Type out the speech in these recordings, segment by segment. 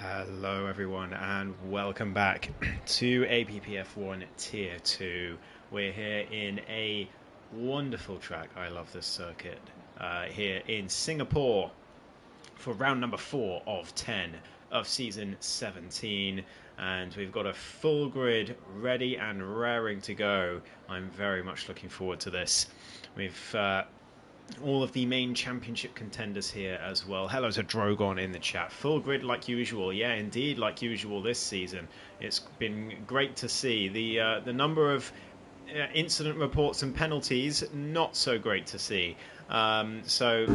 Hello everyone and welcome back to APPF1 Tier 2. We're here in a wonderful track. I love this circuit. Here in Singapore for round number 4 of 10 of Season 17. And we've got a full grid ready and raring to go. I'm very much looking forward to this. We've all of the main championship contenders here as well. Hello to Drogon in the chat. Full grid like usual. Yeah, indeed, like usual this season. It's been great to see. The number of incident reports and penalties, not so great to see. So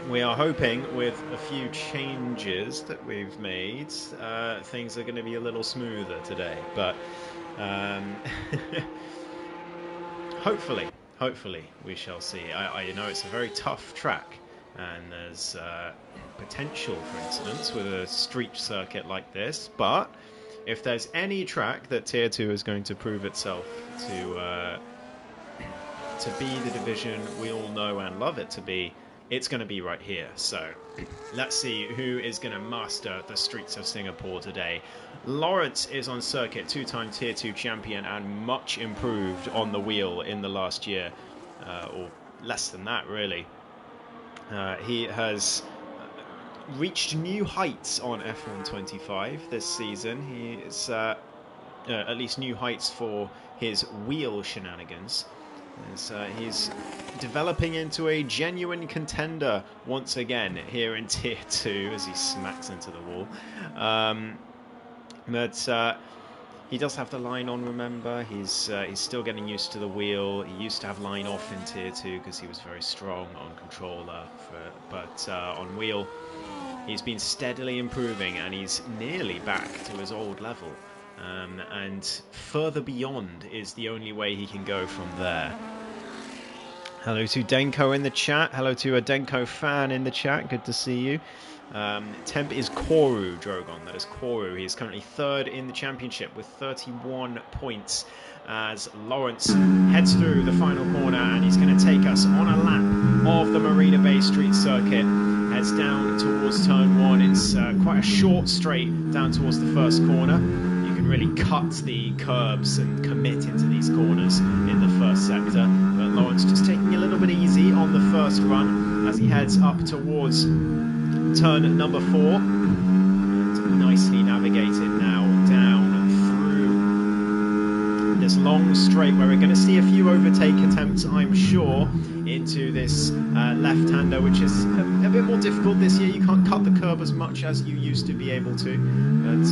we are hoping with a few changes that we've made, things are going to be a little smoother today. But Hopefully, we shall see. I know it's a very tough track, and there's potential for incidents with a street circuit like this. But if there's any track that Tier 2 is going to prove itself to be the division we all know and love it to be, it's going to be right here. So let's see who is going to master the streets of Singapore today. Lawrence is on circuit, two-time Tier 2 champion and much improved on the wheel in the last year, or less than that really. He has reached new heights on F1 25 this season. He is at least new heights for his wheel shenanigans. He's developing into a genuine contender once again here in Tier 2 as he smacks into the wall. But he does have the line on, remember. He's still getting used to the wheel. He used to have line off in Tier 2 because he was very strong on controller. But on wheel, he's been steadily improving and he's nearly back to his old level. And further beyond is the only way he can go from there. Hello to Denko in the chat. Hello to a Denko fan in the chat. Good to see you. Temp is Koru, Drogon. That is Koru. He is currently third in the championship with 31 points as Lawrence heads through the final corner, and he's going to take us on a lap of the Marina Bay Street Circuit. Heads down towards turn 1. It's quite a short straight down towards the first corner. Really cut the curbs and commit into these corners in the first sector, but Lawrence just taking a little bit easy on the first run as he heads up towards turn number 4, and nicely navigated now down through this long straight where we're going to see a few overtake attempts, I'm sure, into this left-hander, which is a bit more difficult this year. You can't cut the curb as much as you used to be able to, but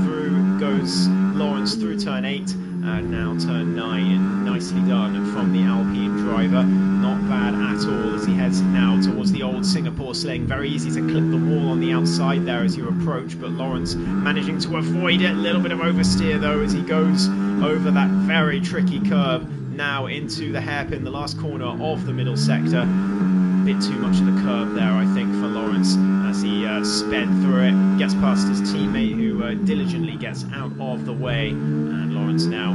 through goes Lawrence through turn 8 and now turn 9. Nicely done from the Alpine driver. Not bad at all as he heads now towards the old Singapore sling. Very easy to clip the wall on the outside there as you approach, but Lawrence managing to avoid it. A little bit of oversteer though as he goes over that very tricky curb. Now into the hairpin, the last corner of the middle sector. A bit too much of the curb there, I think, for Lawrence as he sped through it. Gets past his teammate who diligently gets out of the way. And Lawrence now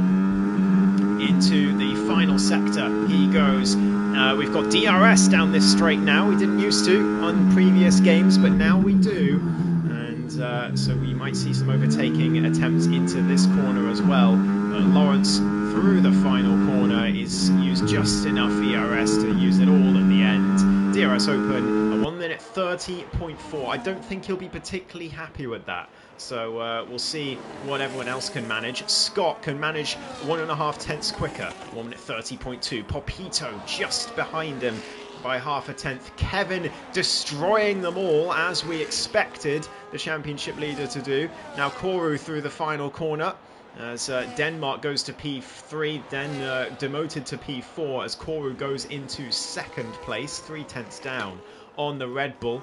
into the final sector. He goes. We've got DRS down this straight now. We didn't used to on previous games, but now we do. And so we might see some overtaking attempts into this corner as well. But Lawrence through the final corner is used just enough ERS to use it all at the end. DRS open, a 1 minute 30.4. I don't think he'll be particularly happy with that. So we'll see what everyone else can manage. Scott can manage 1.5 tenths quicker, 1 minute 30.2. Popito just behind him by 0.5 tenth. Kevin destroying them all as we expected the championship leader to do. Now Koru through the final corner. As Denmark goes to P3, then demoted to P4 as Koru goes into second place, 3 tenths down on the Red Bull.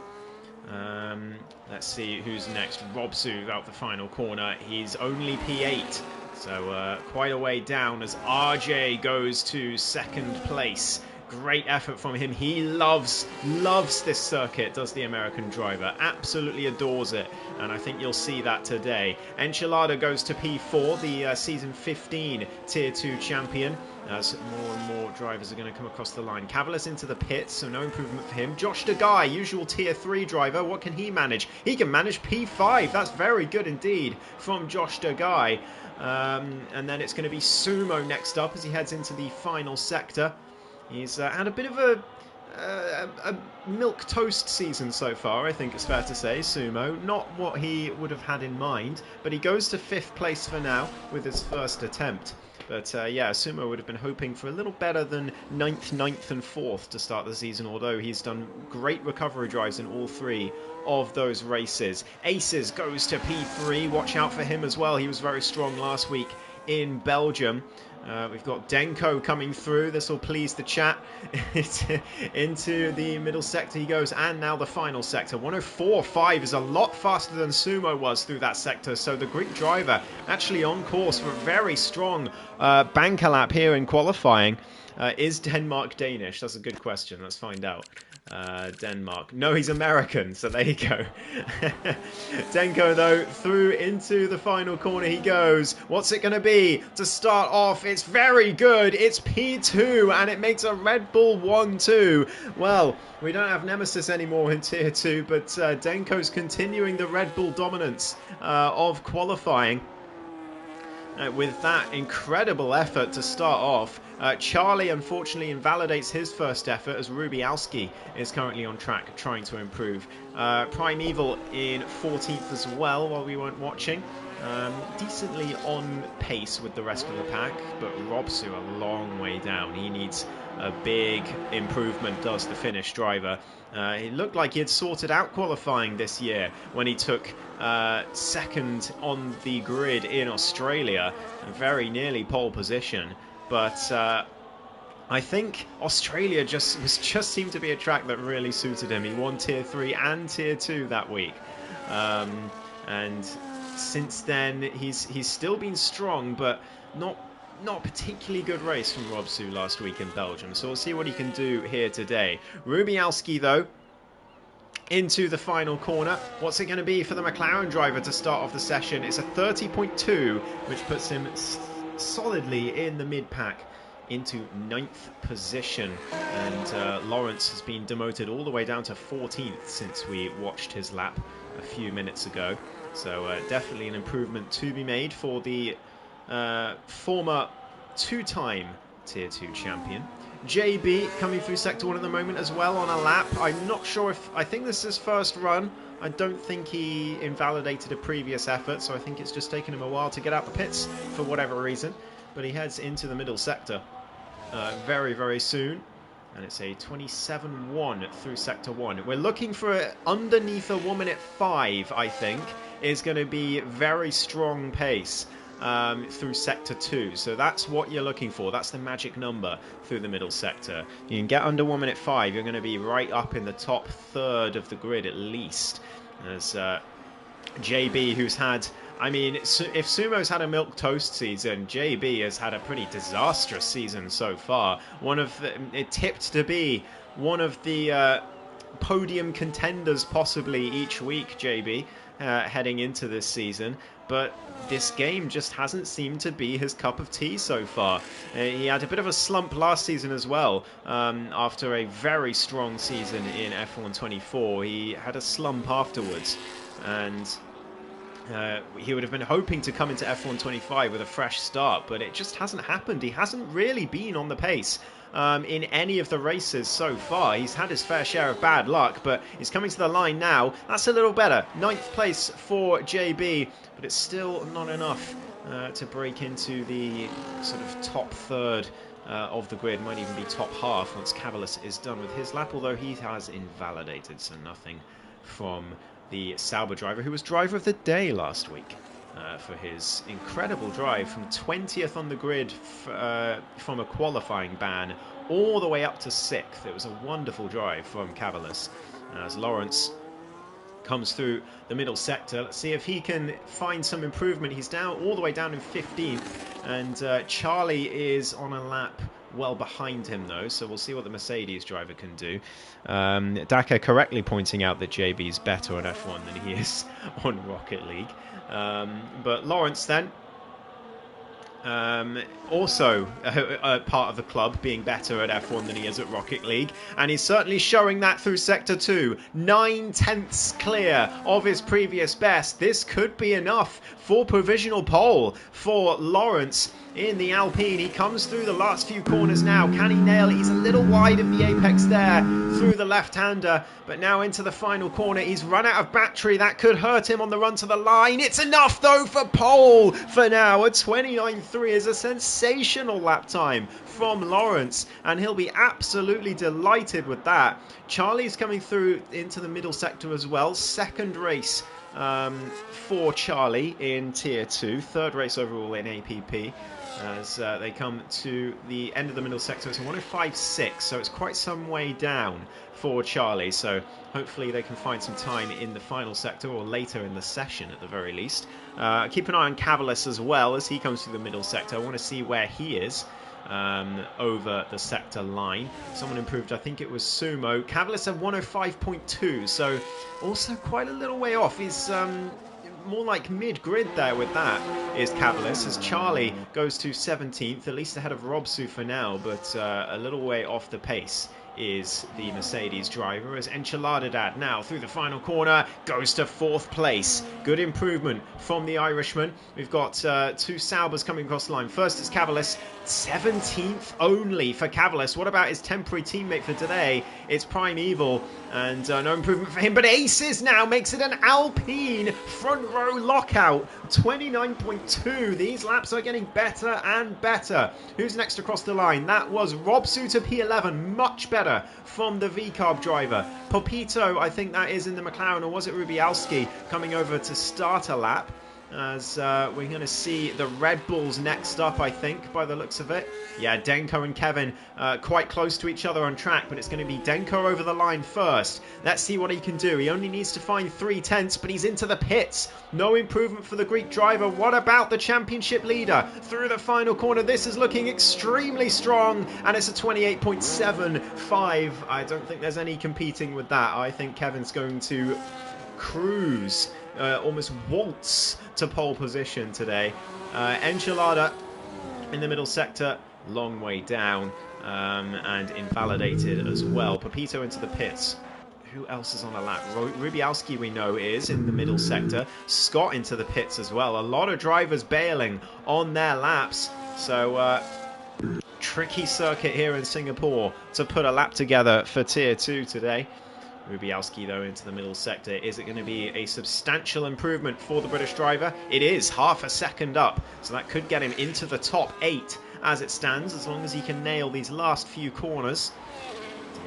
Let's see who's next. Robsu out the final corner. He's only P8, so quite a way down as RJ goes to second place. Great effort from him. He loves this circuit, does the American driver. Absolutely adores it. And I think you'll see that today. Enchilada goes to P4, the Season 15 Tier 2 champion. As more and more drivers are going to come across the line. Cavalis into the pits, so no improvement for him. Josh DeGuy, usual Tier 3 driver. What can he manage? He can manage P5. That's very good indeed from Josh DeGuy. And then it's going to be Sumo next up as he heads into the final sector. He's had a bit of a milquetoast season so far, I think it's fair to say, Sumo. Not what he would have had in mind, but he goes to 5th place for now with his first attempt. But yeah, Sumo would have been hoping for a little better than 9th, 9th and 4th to start the season, although he's done great recovery drives in all 3 of those races. Aces goes to P3. Watch out for him as well. He was very strong last week in Belgium. We've got Denko coming through. This will please the chat. Into the middle sector he goes, and now the final sector. 104.5 is a lot faster than Sumo was through that sector, so the Greek driver actually on course for a very strong banker lap here in qualifying. Is Denmark Danish? That's a good question. Let's find out. Denmark. No, he's American, so there you go. Denko, though, through into the final corner he goes. What's it going to be? To start off, it's very good. It's P2, and it makes a Red Bull 1-2. Well, we don't have Nemesis anymore in Tier 2, but Denko's continuing the Red Bull dominance of qualifying. With that incredible effort to start off. Charlie unfortunately invalidates his first effort as Rubialski is currently on track trying to improve. Primeval in 14th as well while we weren't watching. Decently on pace with the rest of the pack, but Robsu a long way down. He needs a big improvement, does the Finnish driver. It looked like he had sorted out qualifying this year when he took second on the grid in Australia, very nearly pole position. But I think Australia just seemed to be a track that really suited him. He won Tier 3 and Tier 2 that week. And since then, he's still been strong, but not particularly good race from Robsu last week in Belgium. So we'll see what he can do here today. Rubialski, though, into the final corner. What's it going to be for the McLaren driver to start off the session? It's a 30.2, which puts him solidly in the mid-pack into 9th position. And Lawrence has been demoted all the way down to 14th since we watched his lap a few minutes ago. So definitely an improvement to be made for the former 2-time Tier 2 champion. JB coming through Sector 1 at the moment as well on a lap. I'm not sure I think this is his first run. I don't think he invalidated a previous effort, so I think it's just taken him a while to get out the pits for whatever reason. But he heads into the middle sector very, very soon. And it's a 27.1 through Sector 1. We're looking for underneath a 1 minute 5, I think, is going to be very strong pace through Sector 2. So that's what you're looking for. That's the magic number through the middle sector. You can get under 1 minute 5, you're going to be right up in the top third of the grid at least. As JB, who's had... I mean, if Sumo's had a milquetoast season, JB has had a pretty disastrous season so far. It tipped to be one of the podium contenders possibly each week, JB, heading into this season. But this game just hasn't seemed to be his cup of tea so far. He had a bit of a slump last season as well. After a very strong season in F1 24, he had a slump afterwards. And... he would have been hoping to come into F1 25 with a fresh start, but it just hasn't happened. He hasn't really been on the pace in any of the races so far. He's had his fair share of bad luck, but he's coming to the line now. That's a little better. 9th place for JB, but it's still not enough to break into the sort of top third of the grid. Might even be top half once Cavalis is done with his lap, although he has invalidated, so nothing from the Sauber driver, who was driver of the day last week for his incredible drive from 20th on the grid from a qualifying ban all the way up to 6th. It was a wonderful drive from Cavalis. As Lawrence comes through the middle sector, let's see if he can find some improvement. He's down all the way down in 15th, and Charlie is on a lap well behind him, though, so we'll see what the Mercedes driver can do. Daka correctly pointing out that JB's better on F1 than he is on Rocket League. But Lawrence then, also part of the club, being better at F1 than he is at Rocket League, and he's certainly showing that through Sector 2. 9/10 clear of his previous best. This could be enough for provisional pole for Lawrence in the Alpine. He comes through the last few corners now. Can he nail it? He's a little wide of the apex there through the left-hander, but now into the final corner. He's run out of battery. That could hurt him on the run to the line. It's enough, though, for pole for now. A 29.3 is a sensational lap time from Lawrence, and he'll be absolutely delighted with that. Charlie's coming through into the middle sector as well. Second race for Charlie in Tier 2. Third race overall in APP. As they come to the end of the middle sector. It's a 105.6, so it's quite some way down for Charlie. So hopefully they can find some time in the final sector or later in the session at the very least. Keep an eye on Cavalis as well as he comes through the middle sector. I want to see where he is over the sector line. Someone improved, I think it was Sumo. Cavalis at 105.2, so also quite a little way off. He's more like mid-grid there with that is Cavalis, as Charlie goes to 17th, at least ahead of Robsu for now, but a little way off the pace is the Mercedes driver, as Enchiladadad now through the final corner goes to 4th place. Good improvement from the Irishman. We've got two Saubers coming across the line. First is Cavalis, 17th only for Cavalis. What about his temporary teammate for today? It's Prime Evil, and no improvement for him, but Aces now makes it an Alpine front row lockout. 29.2. These laps are getting better and better. Who's next across the line? That was Robsu to P11. Much better from the V-Carb driver. Popito, I think that is in the McLaren, or was it Rubialski coming over to start a lap? As we're going to see the Red Bulls next up, I think, by the looks of it. Yeah, Denko and Kevin quite close to each other on track, but it's going to be Denko over the line first. Let's see what he can do. He only needs to find 3/10, but he's into the pits. No improvement for the Greek driver. What about the championship leader? Through the final corner, this is looking extremely strong, and it's a 28.75. I don't think there's any competing with that. I think Kevin's going to cruise, almost waltz to pole position today. Enchilada in the middle sector, long way down, and invalidated as well. Pepito into the pits. Who else is on a lap? Rubialski, we know, is in the middle sector. Scott into the pits as well. A lot of drivers bailing on their laps. So tricky circuit here in Singapore to put a lap together for Tier 2 today. Rubialski, though, into the middle sector. Is it going to be a substantial improvement for the British driver? It is, half a second up. So that could get him into the top 8 as it stands, as long as he can nail these last few corners.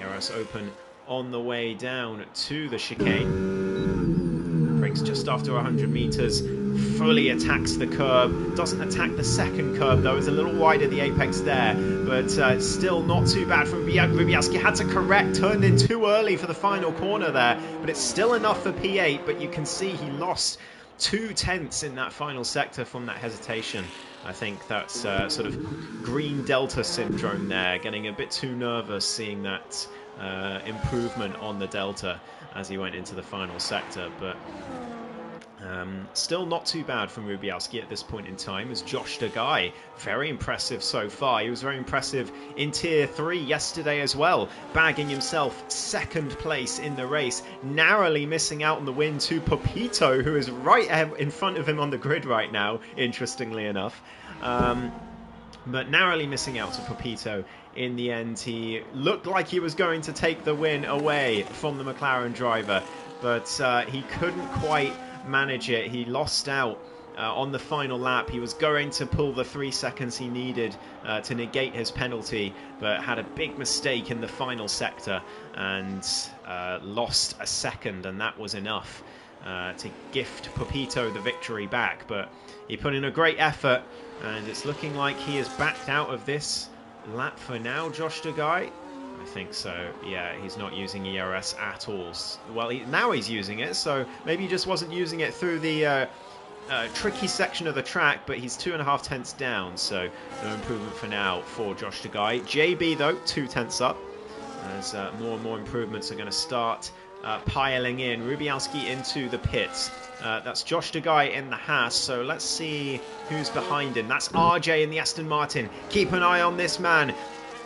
DRS open on the way down to the chicane. Brakes just after 100 metres. Fully attacks the curb. Doesn't attack the second curb, though. It's a little wider the apex there, but still not too bad from Rubialski. Had to correct, turned in too early for the final corner there, but it's still enough for P8. But you can see he lost 2/10 in that final sector from that hesitation. I think that's sort of green delta syndrome there, getting a bit too nervous seeing that improvement on the delta as he went into the final sector. But still not too bad from Rubialski at this point in time, as Josh Degai, very impressive so far. He was very impressive in Tier 3 yesterday as well, bagging himself second place in the race, narrowly missing out on the win to Popito, who is right in front of him on the grid right now, interestingly enough. But narrowly missing out to Popito. In the end, he looked like he was going to take the win away from the McLaren driver, but he couldn't quite manage it. He lost out on the final lap. He was going to pull the 3 seconds he needed to negate his penalty, but had a big mistake in the final sector and lost a second, and that was enough to gift Popito the victory back. But he put in a great effort, and it's looking like he is backed out of this lap for now, Josh Degai. I think so. Yeah, he's not using ERS at all. Well, now he's using it, so maybe he just wasn't using it through the tricky section of the track, but he's 2.5 tenths down, so no improvement for now for Josh Dugai. JB, though, 2 tenths up, as more and more improvements are going to start piling in. Rubialski into the pits. That's Josh Dugai in the Haas, so let's see who's behind him. That's RJ in the Aston Martin. Keep an eye on this man,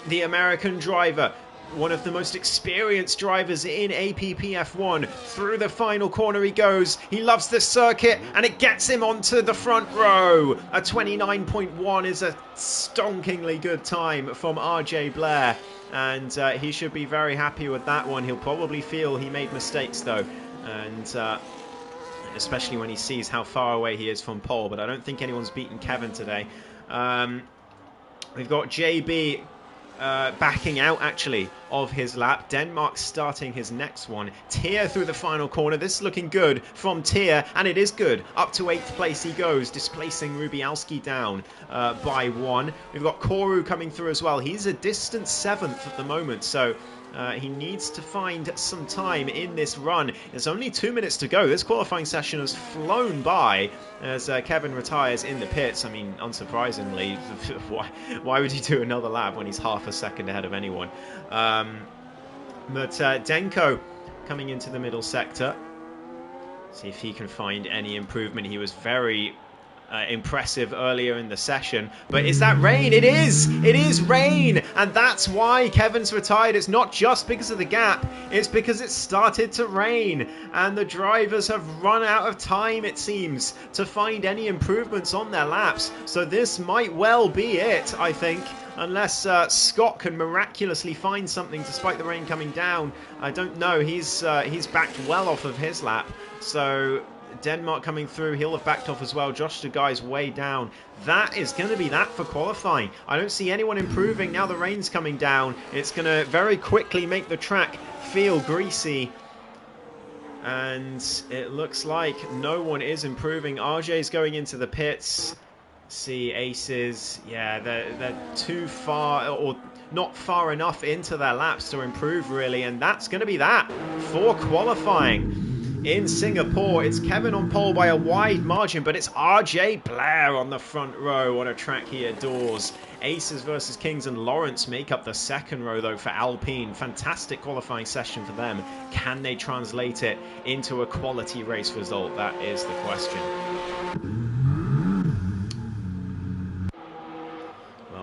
the American driver. One of the most experienced drivers in APPF1. Through the final corner he goes. He loves this circuit, and it gets him onto the front row. A 29.1 is a stonkingly good time from RJ Blair, and he should be very happy with that one. He'll probably feel he made mistakes, though, and especially when he sees how far away he is from pole. But I don't think anyone's beaten Kevin today. We've got JB backing out, actually, of his lap. Denmark starting his next one. Tier through the final corner. This is looking good from Tier, and it is good. Up to 8th place he goes, displacing Rubialski down by 1. We've got Koru coming through as well. He's a distant 7th at the moment, so he needs to find some time in this run. There's only 2 minutes to go. This qualifying session has flown by as Kevin retires in the pits. I mean, unsurprisingly, why would he do another lap when he's half a second ahead of anyone? But Denko coming into the middle sector. See if he can find any improvement. He was very impressive earlier in the session, but is that rain? It is rain, and that's why Kevin's retired. It's not just because of the gap, it's because it started to rain, and the drivers have run out of time, it seems, to find any improvements on their laps. So this might well be it, I think, unless Scott can miraculously find something despite the rain coming down. I don't know. He's backed well off of his lap, so Denmark coming through, he'll have backed off as well. Josh Dugai's way down. That is going to be that for qualifying. I don't see anyone improving now the rain's coming down. It's going to very quickly make the track feel greasy, and it looks like no one is improving. RJ's going into the pits. See, Aces, yeah, they're too far, or not far enough into their laps to improve, really, and that's going to be that for qualifying. In Singapore, it's Kevin on pole by a wide margin, but it's RJ Blair on the front row on a track he adores. Aces versus Kings and Lawrence make up the second row, though, for Alpine. Fantastic qualifying session for them. Can they translate it into a quality race result? That is the question.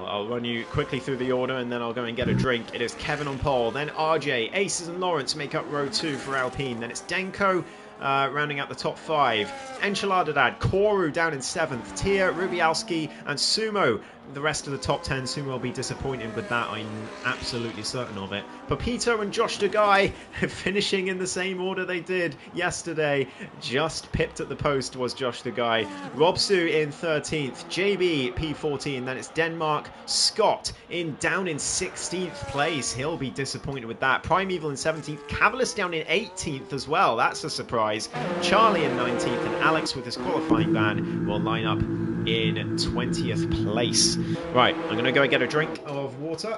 I'll run you quickly through the order, and then I'll go and get a drink. It is Kevin on pole, then RJ, Aces and Lawrence make up row 2 for Alpine. Then it's Denko rounding out the top 5. Enchiladadad, Koru down in 7th. Tier, Rubialski and Sumo. The rest of the top 10, Sumo will be disappointed with that. I'm absolutely certain of it. Pepito and Josh Dugai finishing in the same order they did yesterday. Just pipped at the post was Josh Dugai. Robsu in 13th. JB P14. Then it's Denmark. Scott down in 16th place. He'll be disappointed with that. Primeval in 17th. Cavalis down in 18th as well. That's a surprise. Charlie in 19th. And Alex with his qualifying ban will line up in 20th place. Right, I'm going to go and get a drink of water,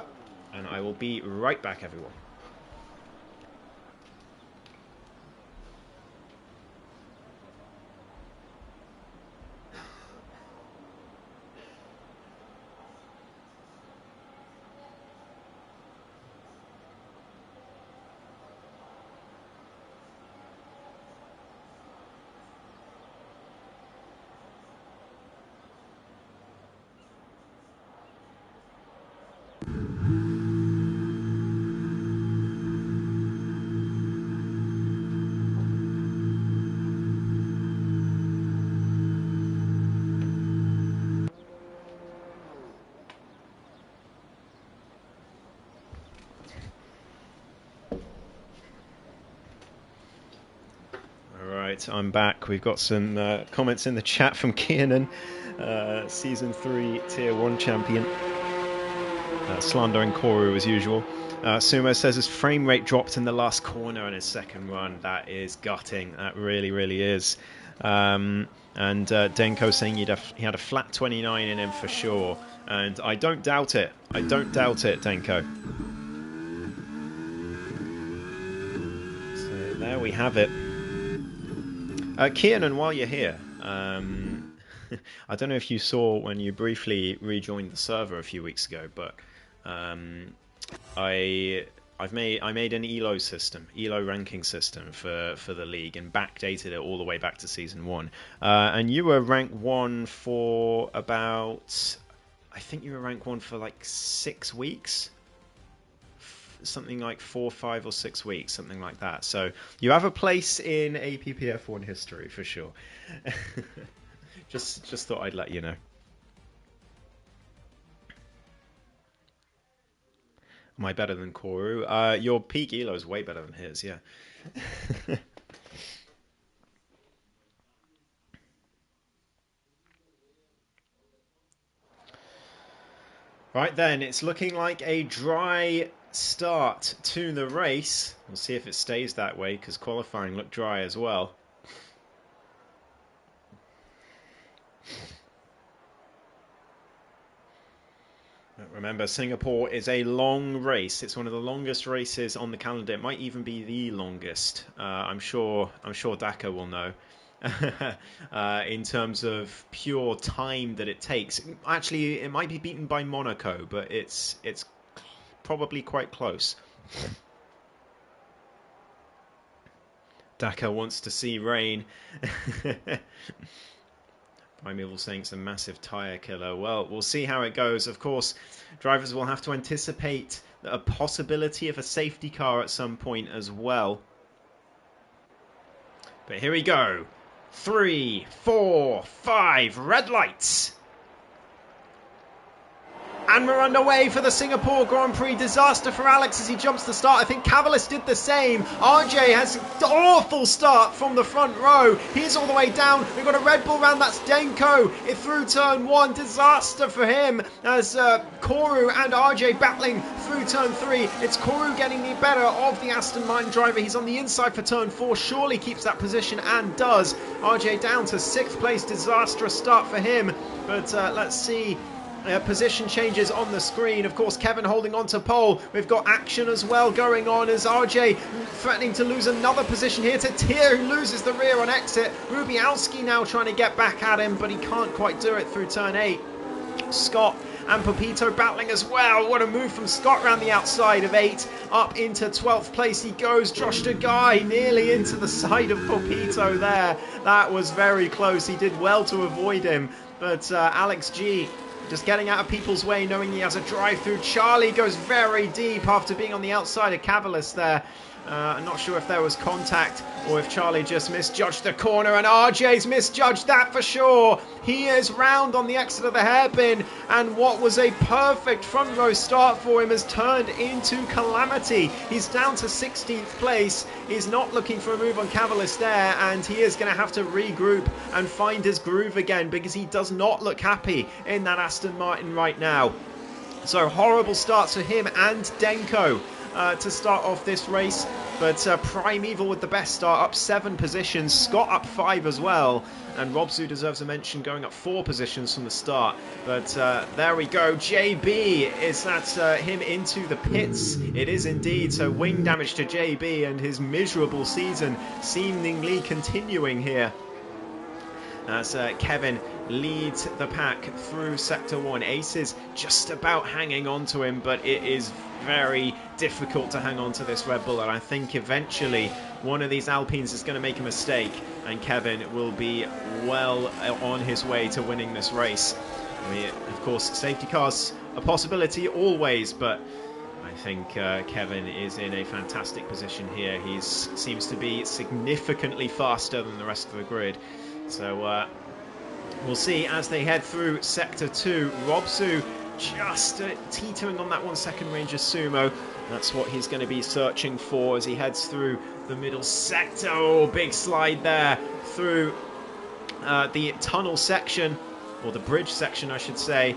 and I will be right back, everyone. I'm back. We've got some comments in the chat from Kiernan, Season 3 Tier 1 champion. Slandering Koru as usual. Sumo says his frame rate dropped in the last corner in his second run. That is gutting. That really, really is. And Denko saying he had a flat 29 in him for sure. And I don't doubt it. I don't doubt it, Denko. So there we have it. Kiernan, while you're here, I don't know if you saw when you briefly rejoined the server a few weeks ago, but I made an ELO ranking system for the league, and backdated it all the way back to season 1. And you were rank 1 for about, I think you were rank 1 for like 6 weeks. Something like 4, 5, or 6 weeks, something like that. So you have a place in APPF1 history for sure. just thought I'd let you know. Am I better than Koru? Your peak elo is way better than his, yeah. Right then, it's looking like a dry start to the race. We'll see if it stays that way, because qualifying looked dry as well. Remember, Singapore is a long race. It's one of the longest races on the calendar. It might even be the longest. I'm sure Dakar will know. In terms of pure time that it takes. Actually, it might be beaten by Monaco, but it's probably quite close. Dakar wants to see rain. Primeval saying it's a massive tyre killer. Well, we'll see how it goes. Of course, drivers will have to anticipate a possibility of a safety car at some point as well. But here we go. 3, 4, 5, red lights. And we're underway for the Singapore Grand Prix. Disaster for Alex as he jumps the start. I think Cavalis did the same. RJ has an awful start from the front row. He's all the way down. We've got a Red Bull round. That's Denko through turn 1. Disaster for him as Koru and RJ battling through turn 3. It's Koru getting the better of the Aston Martin driver. He's on the inside for turn 4. Surely keeps that position and does. RJ down to 6th place. Disastrous start for him. But let's see. Position changes on the screen. Of course, Kevin holding on to pole. We've got action as well going on as RJ threatening to lose another position here to Tier, who loses the rear on exit. Rubialski now trying to get back at him, but he can't quite do it through turn 8. Scott and Pepito battling as well. What a move from Scott around the outside of 8. Up into 12th place he goes. Josh DeGuy nearly into the side of Pepito there. That was very close. He did well to avoid him. But Alex G just getting out of people's way, knowing he has a drive through. Charlie goes very deep after being on the outside of Cavalis there. I'm not sure if there was contact or if Charlie just misjudged the corner, and RJ's misjudged that for sure. He is round on the exit of the hairpin, and what was a perfect front row start for him has turned into calamity. He's down to 16th place. He's not looking for a move on Cavalis there, and he is going to have to regroup and find his groove again, because he does not look happy in that Aston Martin right now. So horrible starts for him and Denko to start off this race, but Primeval with the best start, up 7 positions. Scott up 5 as well, and Robzu deserves a mention, going up 4 positions from the start. But there we go. JB, is that him into the pits? It is indeed. So wing damage to JB, and his miserable season seemingly continuing here as Kevin leads the pack through Sector 1. Ace is just about hanging on to him, but it is very difficult to hang on to this Red Bull, and I think eventually one of these Alpines is going to make a mistake, and Kevin will be well on his way to winning this race. I mean, of course, safety cars a possibility always, but I think Kevin is in a fantastic position here. He seems to be significantly faster than the rest of the grid. So we'll see as they head through Sector 2. Robsu just teetering on that 1 second Ranger Sumo. That's what he's going to be searching for as he heads through the middle sector. Oh, big slide there through the tunnel section, or the bridge section I should say.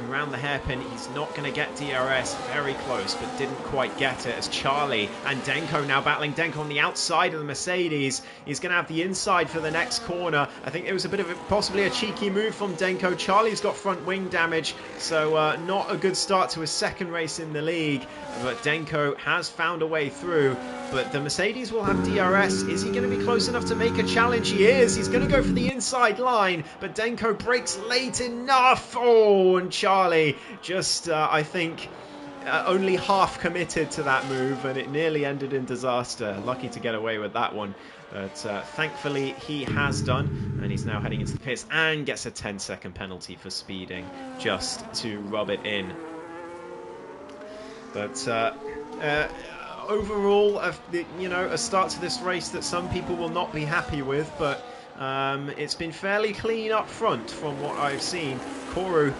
around the hairpin. He's not going to get DRS. Very close, but didn't quite get it, as Charlie and Denko now battling. Denko on the outside of the Mercedes. He's going to have the inside for the next corner. I think it was a bit of possibly a cheeky move from Denko. Charlie's got front wing damage, so not a good start to his second race in the league. But Denko has found a way through. But the Mercedes will have DRS. Is he going to be close enough to make a challenge? He is. He's going to go for the inside line, but Denko brakes late enough. Oh, and Charlie just, I think, only half committed to that move, and it nearly ended in disaster. Lucky to get away with that one. But thankfully he has done, and he's now heading into the pits and gets a 10-second penalty for speeding just to rub it in. But overall, a start to this race that some people will not be happy with, but it's been fairly clean up front from what I've seen. Koru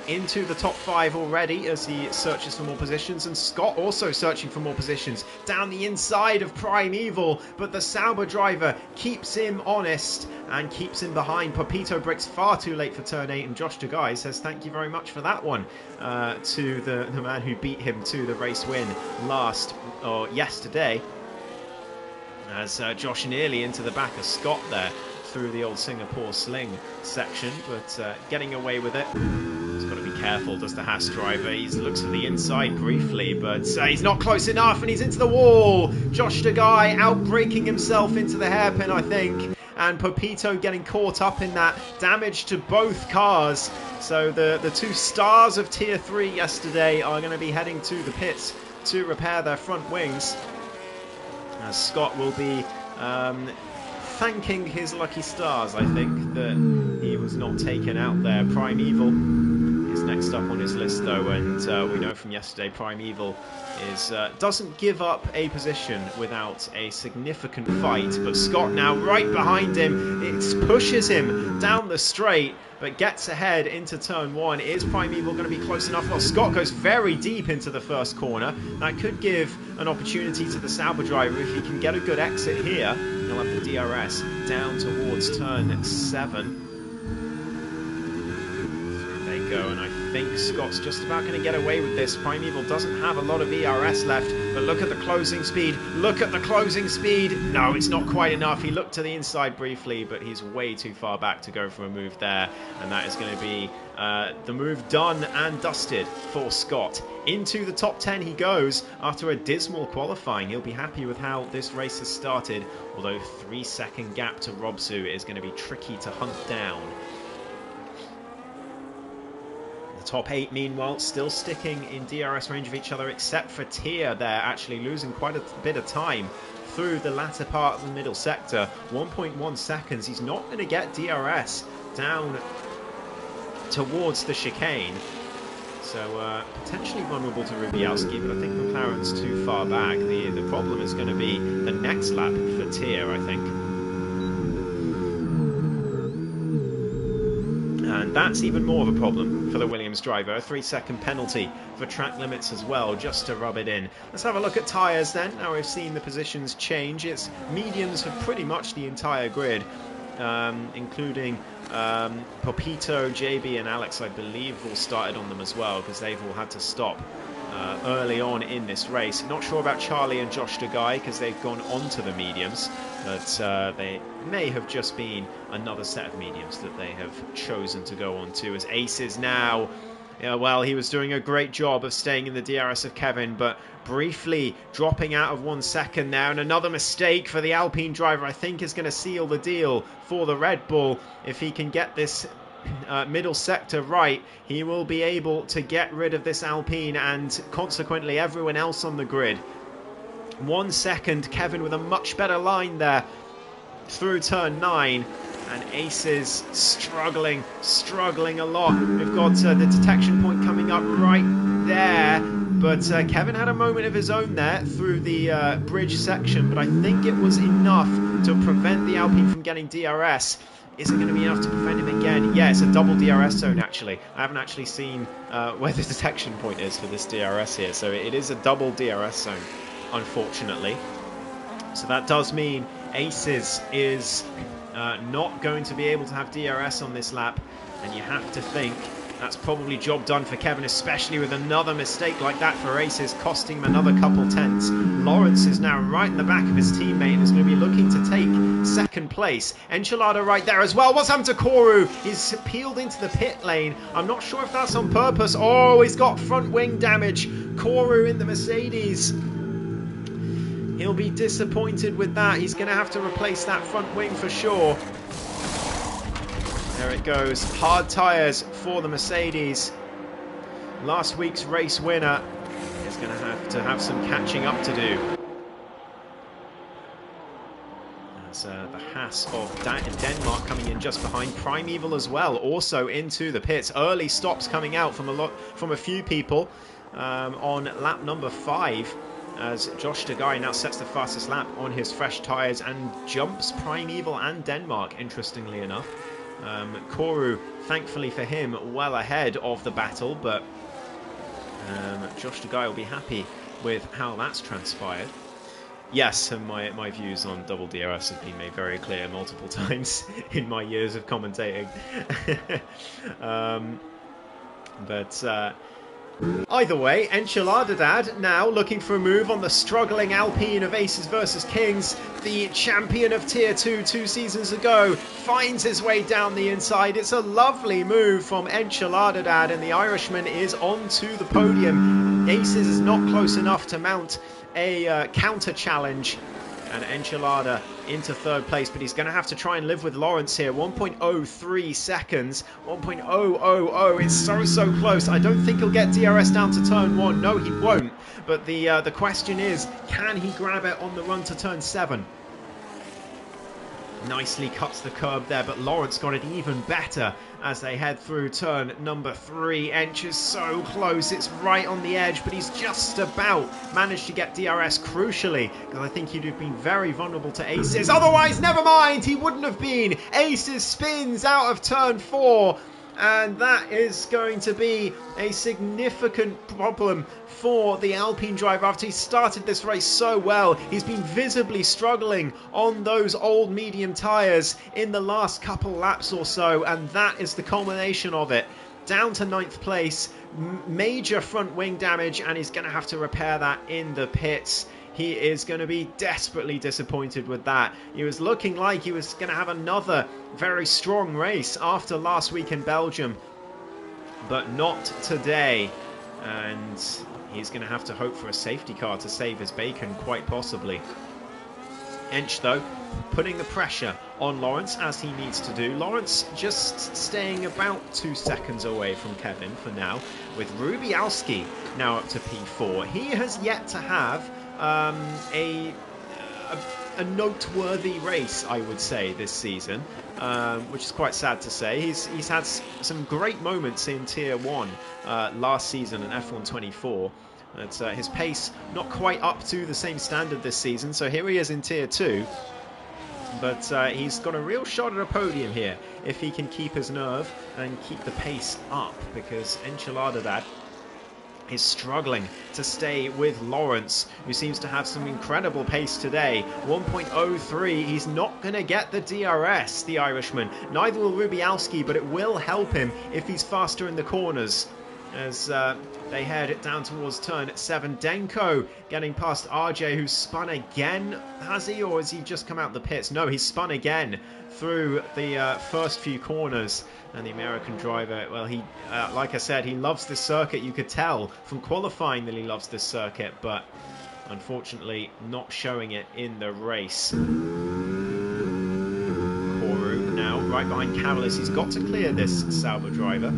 into the top 5 already as he searches for more positions, and Scott also searching for more positions down the inside of Primeval, but the Sauber driver keeps him honest and keeps him behind. Papito brakes far too late for turn 8, and Josh Degai says thank you very much for that one to the man who beat him to the race win yesterday, as Josh nearly into the back of Scott there through the old Singapore sling section, but getting away with it. He's got to be careful, does the Haas driver. He looks for the inside briefly, but he's not close enough, and he's into the wall. Josh Degai out-braking himself into the hairpin, I think, and Papito getting caught up in that. Damage to both cars. So the two stars of Tier 3 yesterday are going to be heading to the pits to repair their front wings, as Scott will be thanking his lucky stars, I think, that he was not taken out there. Primeval is next up on his list, though, and we know from yesterday Primeval doesn't give up a position without a significant fight. But Scott now right behind him. It pushes him down the straight, but gets ahead into turn 1. Is Primeval going to be close enough? Well, Scott goes very deep into the first corner. That could give an opportunity to the Sauber driver if he can get a good exit here. He'll have the DRS down towards turn 7. There you go, and I think Scott's just about going to get away with this. Primeval doesn't have a lot of ERS left, but look at the closing speed. Look at the closing speed. No, it's not quite enough. He looked to the inside briefly, but he's way too far back to go for a move there, and that is going to be the move done and dusted for Scott. Into the top 10 he goes after a dismal qualifying. He'll be happy with how this race has started, although 3-second gap to Robsu is going to be tricky to hunt down. Top 8, meanwhile, still sticking in DRS range of each other, except for Tier there, actually losing quite a bit of time through the latter part of the middle sector. 1.1 seconds. He's not going to get DRS down towards the chicane. So potentially vulnerable to Rubialski, but I think McLaren's too far back. The problem is going to be the next lap for Tier, I think. And that's even more of a problem for the Williams driver. A 3-second penalty for track limits as well, just to rub it in. Let's have a look at tyres then. Now we've seen the positions change. It's mediums for pretty much the entire grid, including Popito, JB and Alex, I believe, all started on them as well, because they've all had to stop early on in this race. Not sure about Charlie and Josh Degai, because they've gone on to the mediums, but they may have just been another set of mediums that they have chosen to go on to, as Aces now, well, he was doing a great job of staying in the DRS of Kevin, but briefly dropping out of 1 second now, and another mistake for the Alpine driver, I think, is going to seal the deal for the Red Bull. If he can get this middle sector right, he will be able to get rid of this Alpine and consequently everyone else on the grid. 1 second, Kevin with a much better line there through turn 9, and Aces struggling a lot. We've got the detection point coming up right there, but Kevin had a moment of his own there through the bridge section, but I think it was enough to prevent the Alpine from getting DRS. Is it going to be enough to prevent him again? Yeah, it's a double DRS zone, actually. I haven't actually seen where the detection point is for this DRS here, so it is a double DRS zone, unfortunately. So that does mean Aces is not going to be able to have DRS on this lap, and you have to think That's probably job done for Kevin, especially with another mistake like that for Aces, costing him another couple tenths. Lawrence is now right in the back of his teammate and is going to be looking to take second place. Enchilada right there as well. What's happened to Koru? He's peeled into the pit lane. I'm not sure if that's on purpose. Oh, he's got front wing damage. Koru in the Mercedes. He'll be disappointed with that. He's going to have to replace that front wing for sure. There it goes. Hard tyres for the Mercedes. Last week's race winner is going to have some catching up to do. As the Haas of Denmark coming in just behind. Primeval as well, also into the pits. Early stops coming out from a few people on lap number 5. As Josh De Guy now sets the fastest lap on his fresh tyres and jumps Primeval and Denmark, interestingly enough. Koru, thankfully for him, well ahead of the battle, but Josh De Guy will be happy with how that's transpired. Yes, and my views on double DRS have been made very clear multiple times in my years of commentating. Either way, Enchiladadad now looking for a move on the struggling Alpine of Aces versus Kings. The champion of Tier 2 2 seasons ago finds his way down the inside. It's a lovely move from Enchiladadad, and the Irishman is onto the podium. Aces is not close enough to mount a counter challenge. And Enchilada into third place, but he's going to have to try and live with Lawrence here. 1.03 seconds, 1.000. It's so close. I don't think he'll get DRS down to turn 1. No, he won't. But the question is, can he grab it on the run to turn 7? Nicely cuts the curb there, but Lawrence got it even better as they head through turn number 3. Ench is so close, it's right on the edge, but he's just about managed to get DRS crucially, because I think he'd have been very vulnerable to Aces. Otherwise, never mind, he wouldn't have been. Aces spins out of turn 4, and that is going to be a significant problem for the Alpine driver after he started this race so well. He's been visibly struggling on those old medium tyres in the last couple laps or so, and that is the culmination of it. Down to 9th place, major front wing damage, and he's going to have to repair that in the pits. He is going to be desperately disappointed with that. He was looking like he was going to have another very strong race after last week in Belgium, but not today. And he's going to have to hope for a safety car to save his bacon, quite possibly. Ench, though, putting the pressure on Lawrence as he needs to do. Lawrence just staying about 2 seconds away from Kevin for now, with Rubialski now up to P4. He has yet to have a noteworthy race, I would say, this season, which is quite sad to say. He's had some great moments in Tier 1 last season in F1 24. It's his pace not quite up to the same standard this season, so here he is in Tier 2. But he's got a real shot at a podium here if he can keep his nerve and keep the pace up, because Enchiladadad is struggling to stay with Lawrence, who seems to have some incredible pace today. 1.03, he's not going to get the DRS, the Irishman. Neither will Rubialski, but it will help him if he's faster in the corners. As they head down towards turn 7. Denko getting past RJ, who's spun again. Has he, or has he just come out the pits? No, he's spun again through the first few corners. And the American driver, well, he, like I said, he loves this circuit. You could tell from qualifying that he loves this circuit, but unfortunately not showing it in the race. Koru now right behind Cavalis. He's got to clear this Sauber driver.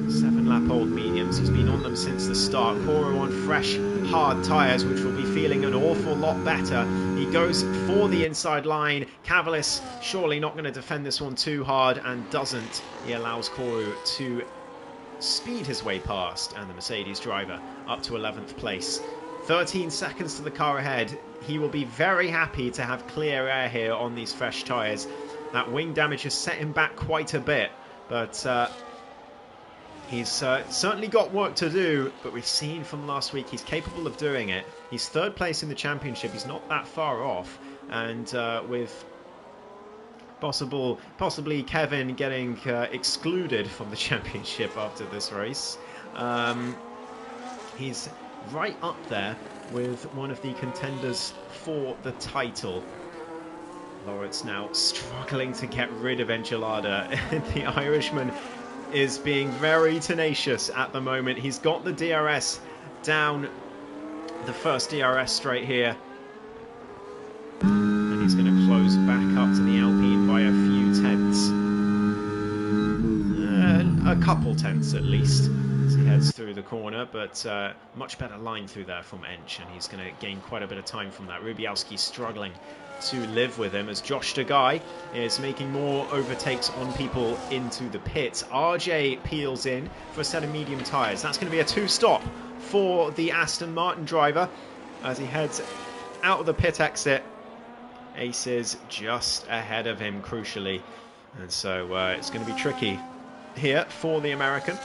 7-lap-old mediums. He's been on them since the start. Koru on fresh, hard tyres, which will be feeling an awful lot better. He goes for the inside line. Cavalis surely not going to defend this one too hard, and doesn't. He allows Koru to speed his way past, and the Mercedes driver up to 11th place. 13 seconds to the car ahead. He will be very happy to have clear air here on these fresh tyres. That wing damage has set him back quite a bit, but he's certainly got work to do, but we've seen from last week he's capable of doing it. He's 3rd place in the championship. He's not that far off. And with Possibly Kevin getting excluded from the championship after this race. He's right up there with one of the contenders for the title. Lawrence now struggling to get rid of Enchilada. The Irishman is being very tenacious at the moment. He's got the DRS down, the first DRS straight here. And he's going to close back up to the Alpine by a few tenths. A couple tenths at least as he heads through the corner, but much better line through there from Ench, and he's going to gain quite a bit of time from that. Rubialski struggling to live with him as Josh Degai is making more overtakes on people into the pits. RJ peels in for a set of medium tyres. That's going to be a two-stop for the Aston Martin driver as he heads out of the pit exit. Ace is just ahead of him, crucially, and so it's going to be tricky here for the American.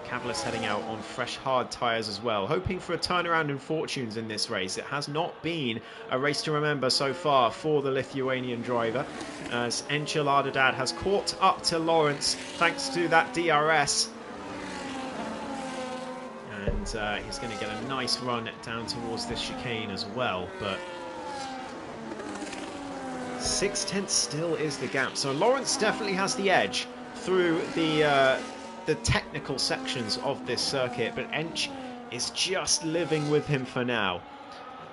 Cavalis heading out on fresh hard tyres as well, hoping for a turnaround in fortunes in this race. It has not been a race to remember so far for the Lithuanian driver, as Enchilada Dad has caught up to Lawrence thanks to that DRS. And he's going to get a nice run down towards this chicane as well, but 6/10 still is the gap. So Lawrence definitely has the edge through the technical sections of this circuit, but Ench is just living with him for now.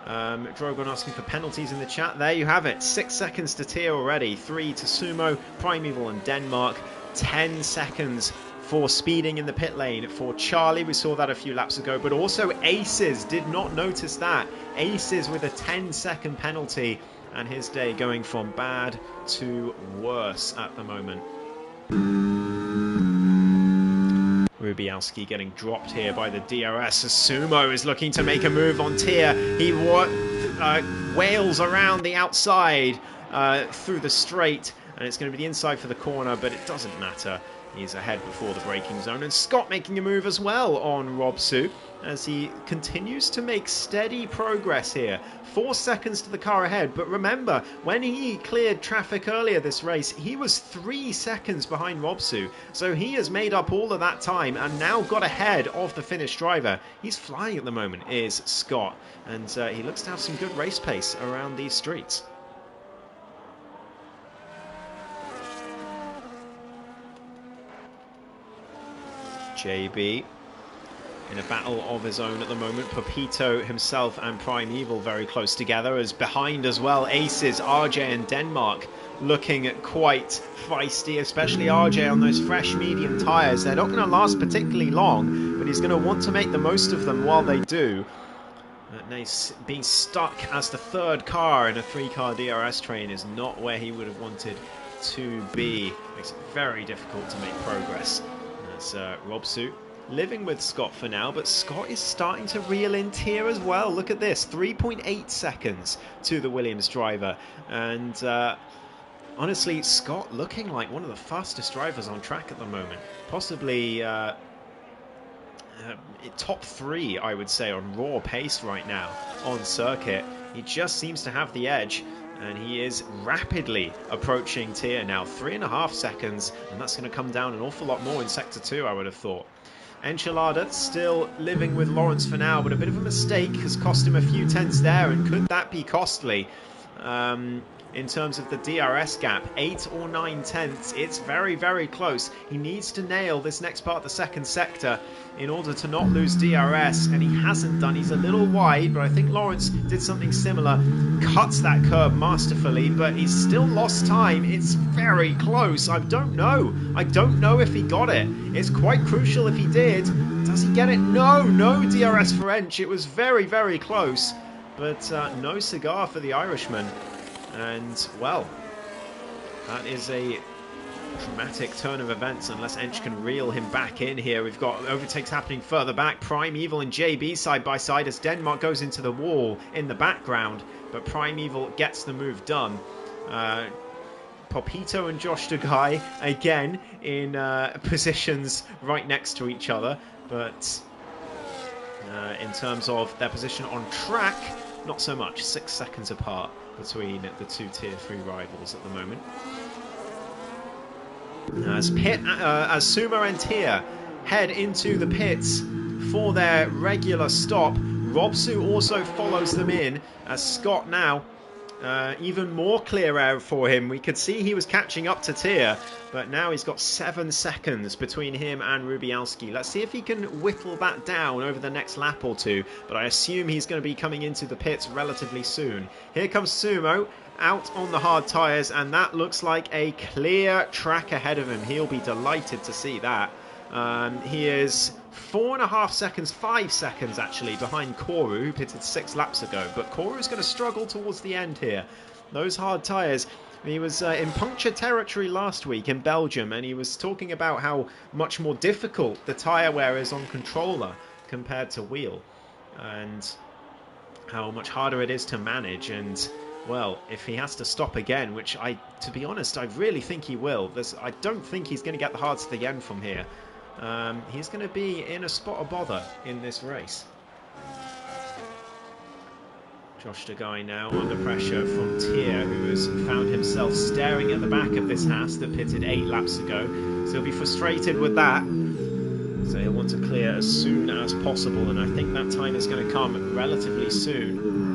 Drogon asking for penalties in the chat. There you have it. 6 seconds to Tier already. 3 to Sumo, Primeval and Denmark. 10 seconds for speeding in the pit lane for Charlie. We saw that a few laps ago, but also Aces did not notice that. Aces with a 10-second penalty, and his day going from bad to worse at the moment. Rubialski getting dropped here by the DRS as Sumo is looking to make a move on Tier. He wails around the outside through the straight, and it's going to be the inside for the corner, but it doesn't matter. He's ahead before the braking zone, and Scott making a move as well on Rob Su as he continues to make steady progress here. 4 seconds to the car ahead, but remember, when he cleared traffic earlier this race, he was 3 seconds behind Rob Su, so he has made up all of that time and now got ahead of the Finnish driver. He's flying at the moment, is Scott, and he looks to have some good race pace around these streets. JB in a battle of his own at the moment. Pepito himself and Primeval very close together, as behind as well Aces, RJ and Denmark looking quite feisty, especially RJ on those fresh medium tyres. They're not going to last particularly long, but he's going to want to make the most of them while they do. Nice, being stuck as the third car in a 3-car DRS train is not where he would have wanted to be. Makes it very difficult to make progress. That's Rob Su living with Scott for now, but Scott is starting to reel in Tier as well. Look at this, 3.8 seconds to the Williams driver, and honestly, Scott looking like one of the fastest drivers on track at the moment, possibly top 3, I would say, on raw pace right now on circuit. He just seems to have the edge, and he is rapidly approaching Tier now. 3.5 seconds, and that's going to come down an awful lot more in Sector 2, I would have thought. Enchilada still living with Lawrence for now, but a bit of a mistake has cost him a few tenths there, and could that be costly? In terms of the DRS gap, 8 or 9 tenths, it's very, very close. He needs to nail this next part of the second sector in order to not lose DRS, and he hasn't done. He's a little wide, but I think Lawrence did something similar, cuts that curb masterfully, but he's still lost time. It's very close. I don't know if he got it. It's quite crucial if he did. Does he get it? No DRS for Ench. It was very, very close, but no cigar for the Irishman. And, well, that is a dramatic turn of events unless Ench can reel him back in here. We've got overtakes happening further back. Primeval and JB side by side as Denmark goes into the wall in the background, but Primeval gets the move done. Popito and Josh Degai again in positions right next to each other, but in terms of their position on track, not so much. 6 seconds apart between the two Tier 3 rivals at the moment. As Sumo and Tier head into the pits for their regular stop, Robsu also follows them in, as Scott now even more clear air for him. We could see he was catching up to Tier, but now he's got 7 seconds between him and Rubialski. Let's see if he can whittle that down over the next lap or two, but I assume he's going to be coming into the pits relatively soon. Here comes Sumo out on the hard tyres, and that looks like a clear track ahead of him. He'll be delighted to see that. He is 4.5 seconds, 5 seconds actually, behind Koru, who pitted 6 laps ago. But Koru's going to struggle towards the end here. Those hard tyres. He was in puncture territory last week in Belgium, and he was talking about how much more difficult the tyre wear is on controller compared to wheel, and how much harder it is to manage. And well, if he has to stop again, which to be honest, I really think he will. I don't think he's going to get the hards to the end from here. He's going to be in a spot of bother in this race. Josh Deguy now under pressure from Tier, who has found himself staring at the back of this Haas that pitted 8 laps ago. So he'll be frustrated with that. So he'll want to clear as soon as possible, and I think that time is going to come relatively soon.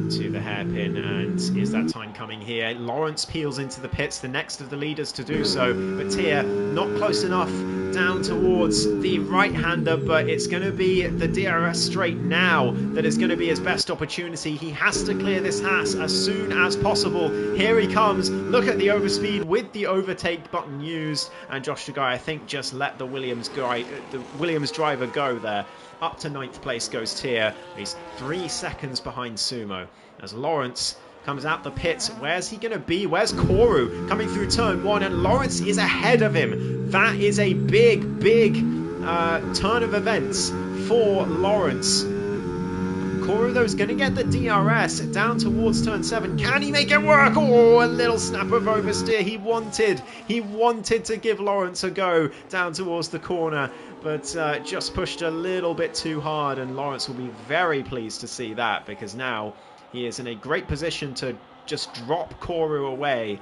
To the hairpin, and is that time coming here? Lawrence peels into the pits, the next of the leaders to do so, but Tier not close enough down towards the right-hander, but it's going to be the DRS straight now that is going to be his best opportunity. He has to clear this Haas as soon as possible. Here he comes. Look at the overspeed with the overtake button used, and Josh Deguy, I think, just let the Williams driver go there. Up to 9th place goes Tier. He's 3 seconds behind Sumo. As Lawrence comes out the pits, where's he going to be? Where's Koru coming through turn 1? And Lawrence is ahead of him. That is a big turn of events for Lawrence. Koru, though, is going to get the DRS down towards turn 7. Can he make it work? Oh, a little snap of oversteer. He wanted to give Lawrence a go down towards the corner, but just pushed a little bit too hard, and Lawrence will be very pleased to see that, because now he is in a great position to just drop Koru away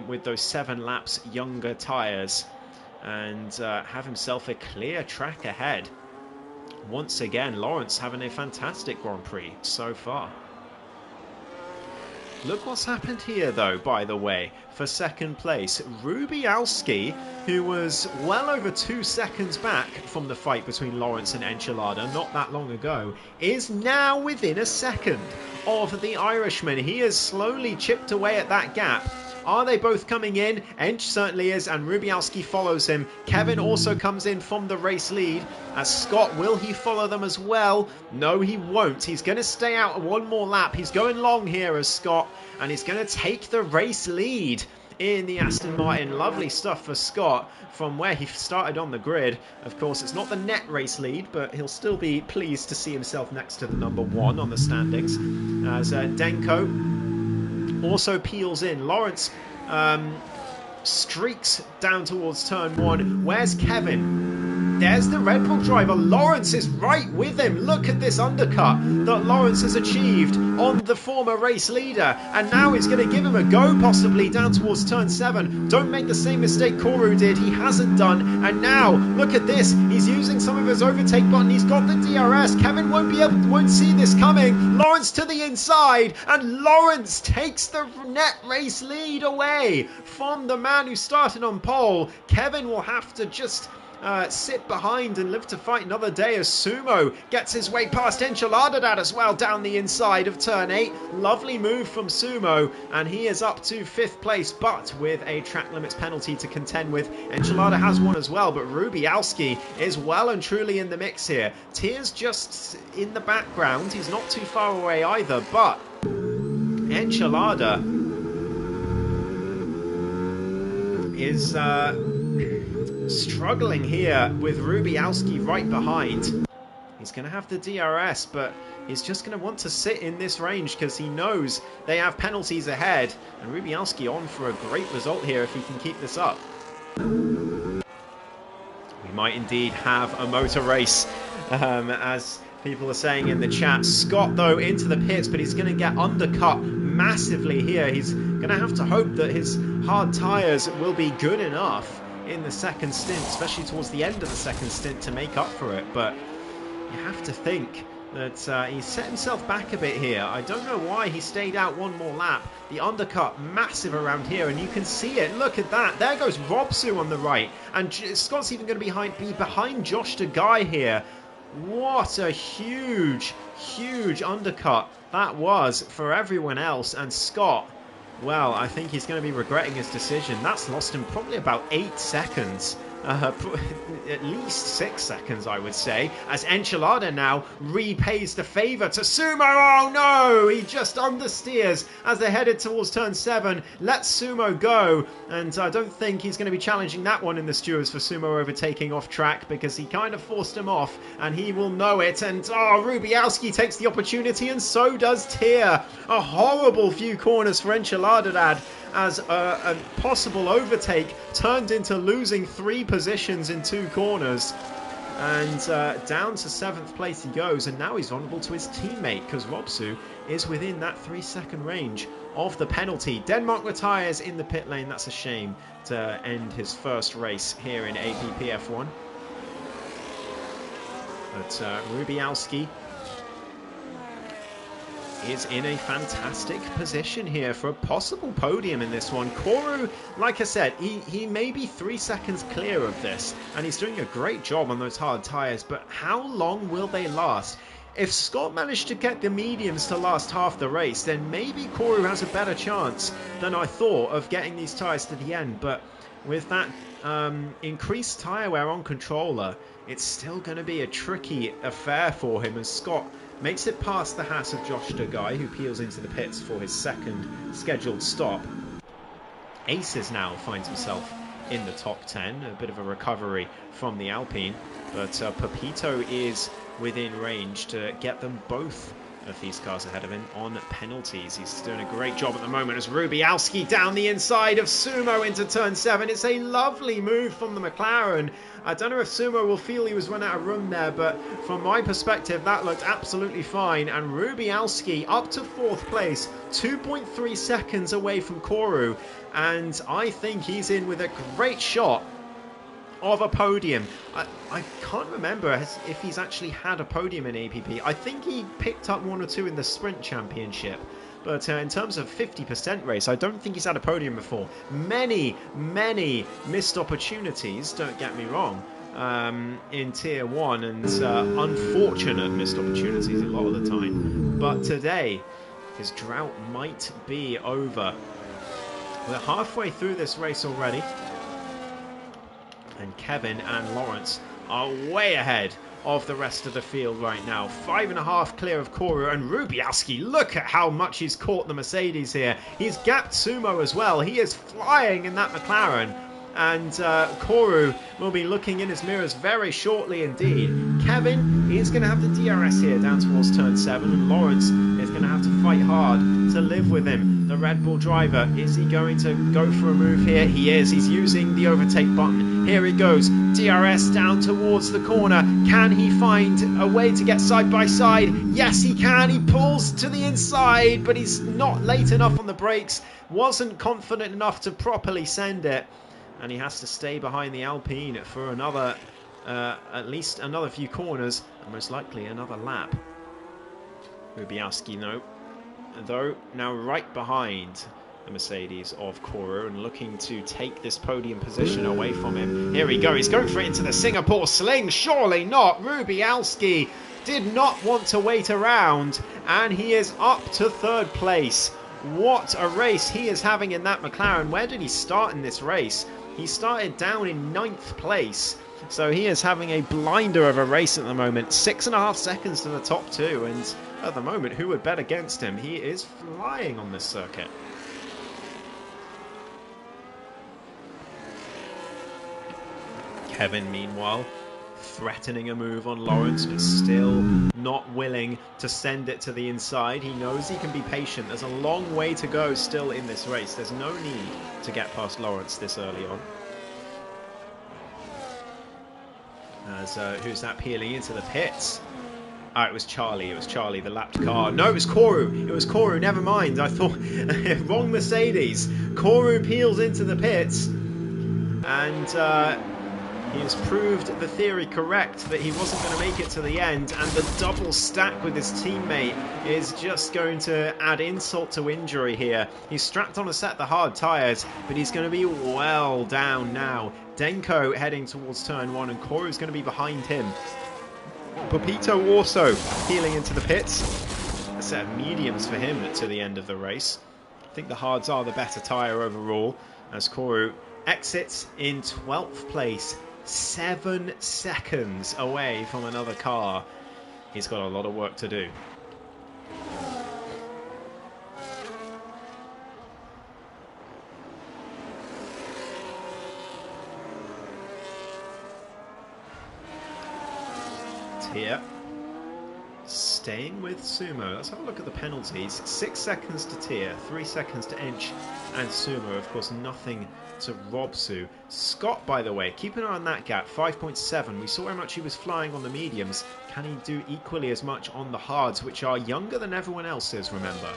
with those 7 laps younger tyres, and have himself a clear track ahead. Once again, Lawrence having a fantastic Grand Prix so far. Look what's happened here, though, by the way, for second place. Rubialski, who was well over 2 seconds back from the fight between Lawrence and Enchilada not that long ago, is now within a second of the Irishman. He has slowly chipped away at that gap. Are they both coming in? Ench certainly is, and Rubialski follows him. Kevin also comes in from the race lead. As Scott, will he follow them as well? No, he won't. He's going to stay out one more lap. He's going long here as Scott, and he's going to take the race lead in the Aston Martin. Lovely stuff for Scott from where he started on the grid. Of course, it's not the net race lead, but he'll still be pleased to see himself next to the number 1 on the standings. As Denko also peels in. Lawrence streaks down towards turn 1. Where's Kevin? There's the Red Bull driver. Lawrence is right with him. Look at this undercut that Lawrence has achieved on the former race leader. And now it's going to give him a go, possibly, down towards turn 7. Don't make the same mistake Koru did. He hasn't done. And now, look at this. He's using some of his overtake button. He's got the DRS. Kevin won't see this coming. Lawrence to the inside. And Lawrence takes the net race lead away from the man who started on pole. Kevin will have to just sit behind and live to fight another day as Sumo gets his way past Enchilada as well down the inside of turn 8. Lovely move from Sumo, and he is up to 5th place, but with a track limits penalty to contend with. Enchilada has one as well, but Rubialski is well and truly in the mix here. Tier's just in the background. He's not too far away either, but Enchilada is struggling here with Rubialski right behind. He's going to have the DRS, but he's just going to want to sit in this range because he knows they have penalties ahead. And Rubialski on for a great result here if he can keep this up. We might indeed have a motor race as People are saying in the chat, Scott though into the pits, but he's going to get undercut massively here. He's going to have to hope that his hard tyres will be good enough in the second stint, especially towards the end of the second stint, to make up for it. But you have to think that he set himself back a bit here. I don't know why he stayed out one more lap. The undercut massive around here, and you can see it. Look at that. There goes Robsu on the right, and Scott's even going to be behind Josh De Guy here. What a huge, huge undercut that was for everyone else. And Scott, well, I think he's going to be regretting his decision. That's lost him probably about 8 seconds. At least 6 seconds, I would say, as Enchilada now repays the favour to Sumo. Oh no, he just understeers as they headed towards turn 7. Lets Sumo go, and I don't think he's going to be challenging that one in the stewards for Sumo overtaking off track, because he kind of forced him off, and he will know it. And Rubialski takes the opportunity, and so does Tier. A horrible few corners for Enchilada, as a possible overtake turned into losing 3 positions in 2 corners. And down to 7th place he goes, and now he's vulnerable to his teammate, because Robsu is within that 3-second range of the penalty. Denmark retires in the pit lane. That's a shame to end his first race here in APPF1. But Rubialski is in a fantastic position here for a possible podium in this one. Koru, like I said, he may be 3 seconds clear of this, and he's doing a great job on those hard tyres, but how long will they last? If Scott managed to get the mediums to last half the race, then maybe Koru has a better chance than I thought of getting these tyres to the end. But with that increased tyre wear on controller, it's still going to be a tricky affair for him, as Scott makes it past the hat of Josh De Guy, who peels into the pits for his second scheduled stop. Aces now finds himself in the top 10, a bit of a recovery from the Alpine, but Pepito is within range to get them both of these cars ahead of him on penalties. He's doing a great job at the moment as Rubialski down the inside of Sumo into turn 7. It's a lovely move from the McLaren. I don't know if Sumo will feel he was run out of room there, but from my perspective, that looked absolutely fine. And Rubialski up to 4th place, 2.3 seconds away from Koru. And I think he's in with a great shot of a podium. I can't remember if he's actually had a podium in APP. I think he picked up 1 or 2 in the sprint championship. But in terms of 50% race, I don't think he's had a podium before. Many, many missed opportunities, don't get me wrong, in Tier 1, and unfortunate missed opportunities a lot of the time. But today, his drought might be over. We're halfway through this race already, and Kevin and Lawrence are way ahead of the rest of the field right now. 5.5 clear of Koru, and Rubialski, look at how much he's caught the Mercedes here. He's gapped Sumo as well. He is flying in that McLaren, and Koru will be looking in his mirrors very shortly indeed. Kevin is going to have the DRS here down towards turn 7, and Lawrence is going to have to fight hard to live with him. The Red Bull driver, is he going to go for a move here? He is. He's using the overtake button. Here he goes. DRS down towards the corner. Can he find a way to get side by side? Yes, he can. He pulls to the inside, but he's not late enough on the brakes. Wasn't confident enough to properly send it. And he has to stay behind the Alpine for another, at least another few corners, and most likely another lap. Rubialski, though, now right behind the Mercedes of Koru and looking to take this podium position away from him. Here we go. He's going for it into the Singapore sling. Surely not. Rubialski did not want to wait around, and he is up to 3rd place. What a race he is having in that McLaren. Where did he start in this race? He started down in 9th place. So he is having a blinder of a race at the moment. 6.5 seconds to the top 2. And at the moment, who would bet against him? He is flying on this circuit. Kevin, meanwhile, threatening a move on Lawrence, but still not willing to send it to the inside. He knows he can be patient. There's a long way to go still in this race. There's no need to get past Lawrence this early on. As who's that peeling into the pits? Ah, it was Charlie. It was Charlie, the lapped car. No, it was Koru. It was Koru. Never mind. I thought wrong Mercedes. Koru peels into the pits, and he has proved the theory correct that he wasn't going to make it to the end. And the double stack with his teammate is just going to add insult to injury here. He's strapped on a set of the hard tyres, but he's going to be well down now. Denko heading towards turn 1, and Koru's going to be behind him. Pepito also peeling into the pits. A set of mediums for him to the end of the race. I think the hards are the better tyre overall, as Koru exits in 12th place, 7 seconds away from another car. He's got a lot of work to do. Here, staying with Sumo. Let's have a look at the penalties. 6 seconds to Tia, 3 seconds to Ench and Sumo. Of course, nothing to Robsu. Scott, by the way, keep an eye on that gap, 5.7. We saw how much he was flying on the mediums. Can he do equally as much on the hards, which are younger than everyone else's, remember?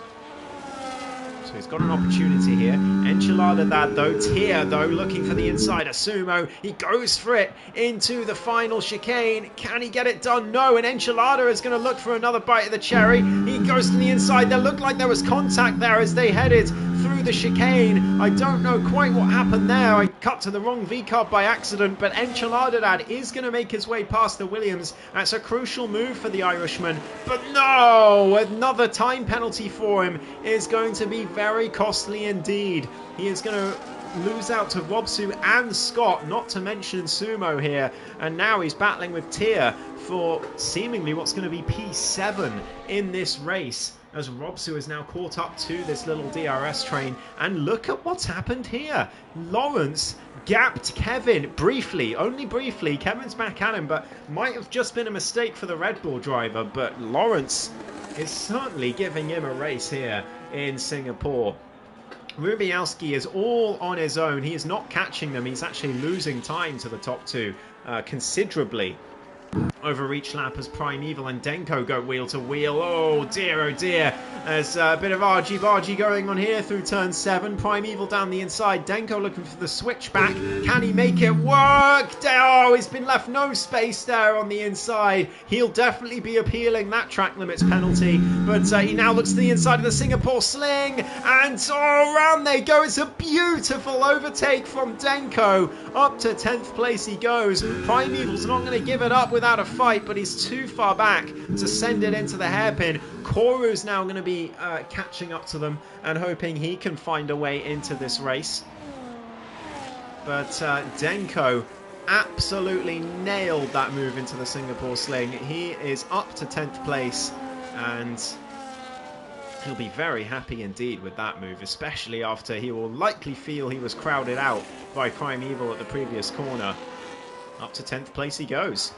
So he's got an opportunity here. Enchilada that though. Tia though looking for the inside of Sumo. He goes for it into the final chicane. Can he get it done? No. And Enchilada is going to look for another bite of the cherry. He goes to the inside. There looked like there was contact there as they headed through the chicane. I don't know quite what happened there. I cut to the wrong V-carb by accident, but Enchilada Dad is going to make his way past the Williams. That's a crucial move for the Irishman. But no! Another time penalty for him is going to be very costly indeed. He is going to lose out to Robsu and Scott, not to mention Sumo here. And now he's battling with Tia for seemingly what's going to be P7 in this race, as Robsu is now caught up to this little DRS train. And look at what's happened here. Lawrence gapped Kevin briefly, only briefly. Kevin's back at him, but might have just been a mistake for the Red Bull driver. But Lawrence is certainly giving him a race here in Singapore. Rubialski is all on his own. He is not catching them. He's actually losing time to the top two considerably over each lap as Primeval and Denko go wheel to wheel. Oh dear, there's a bit of argy-bargy going on here through turn 7. Primeval down the inside, Denko looking for the switchback. Can he make it work? Oh, he's been left no space there on the inside. He'll definitely be appealing that track limits penalty, but he now looks to the inside of the Singapore sling, and around they go. It's a beautiful overtake from Denko. Up to 10th place he goes. Primeval's not going to give it up without a fight, but he's too far back to send it into the hairpin. Koru's now going to be catching up to them and hoping he can find a way into this race. But Denko absolutely nailed that move into the Singapore sling. He is up to 10th place, and he'll be very happy indeed with that move, especially after he will likely feel he was crowded out by Primeval at the previous corner. Up to 10th place he goes.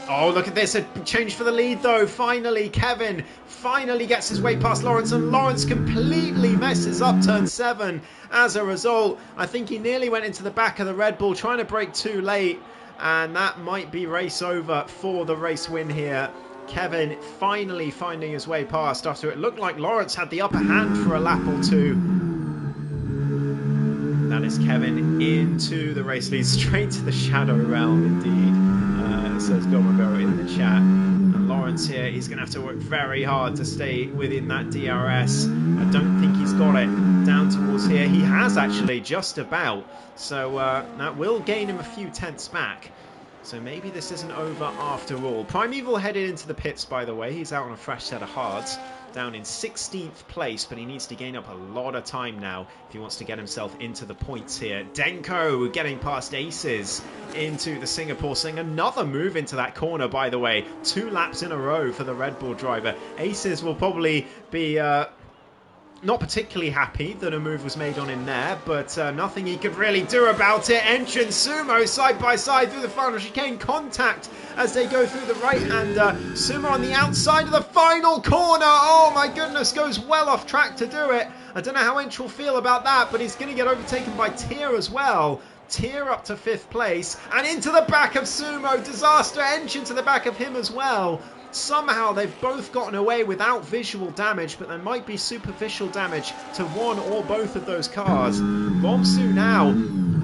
Oh, look at this. A change for the lead, though. Finally, Kevin finally gets his way past Lawrence, and Lawrence completely messes up turn 7 as a result. I think he nearly went into the back of the Red Bull, trying to brake too late, and that might be race over for the race win here. Kevin finally finding his way past after it looked like Lawrence had the upper hand for a lap or two. That is Kevin into the race lead, straight to the shadow realm indeed. Says Gomagoro in the chat. And Lawrence here, he's going to have to work very hard to stay within that DRS. I don't think he's got it down towards here. He has actually, just about. So that will gain him a few tenths back. So maybe this isn't over after all. Primeval headed into the pits, by the way. He's out on a fresh set of hards, down in 16th place, but he needs to gain up a lot of time now if he wants to get himself into the points here. Denko getting past Aces into the Singapore sling. Another move into that corner, by the way. 2 laps in a row for the Red Bull driver. Aces will probably be not particularly happy that a move was made on him there, but nothing he could really do about it. Ench and Sumo side by side through the final chicane. Contact as they go through the right-hander. Sumo on the outside of the final corner. Oh my goodness, goes well off track to do it. I don't know how Ench will feel about that, but he's going to get overtaken by Tia as well. Tier up to 5th place, and into the back of Sumo. Disaster Ench into the back of him as well. Somehow they've both gotten away without visual damage, but there might be superficial damage to one or both of those cars. Robsu now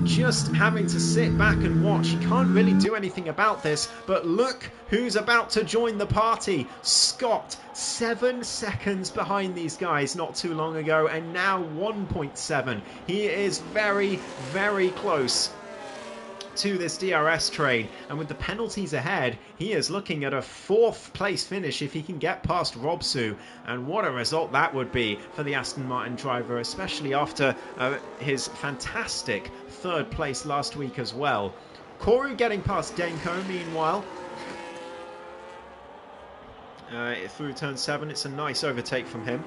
just having to sit back and watch. He can't really do anything about this, but look who's about to join the party. Scott, 7 seconds behind these guys not too long ago, and now 1.7. He is very, very close to this DRS train, and with the penalties ahead, he is looking at a 4th place finish if he can get past Robsu, and what a result that would be for the Aston Martin driver, especially after his fantastic 3rd place last week as well. Koru getting past Denko meanwhile. Through turn 7, it's a nice overtake from him.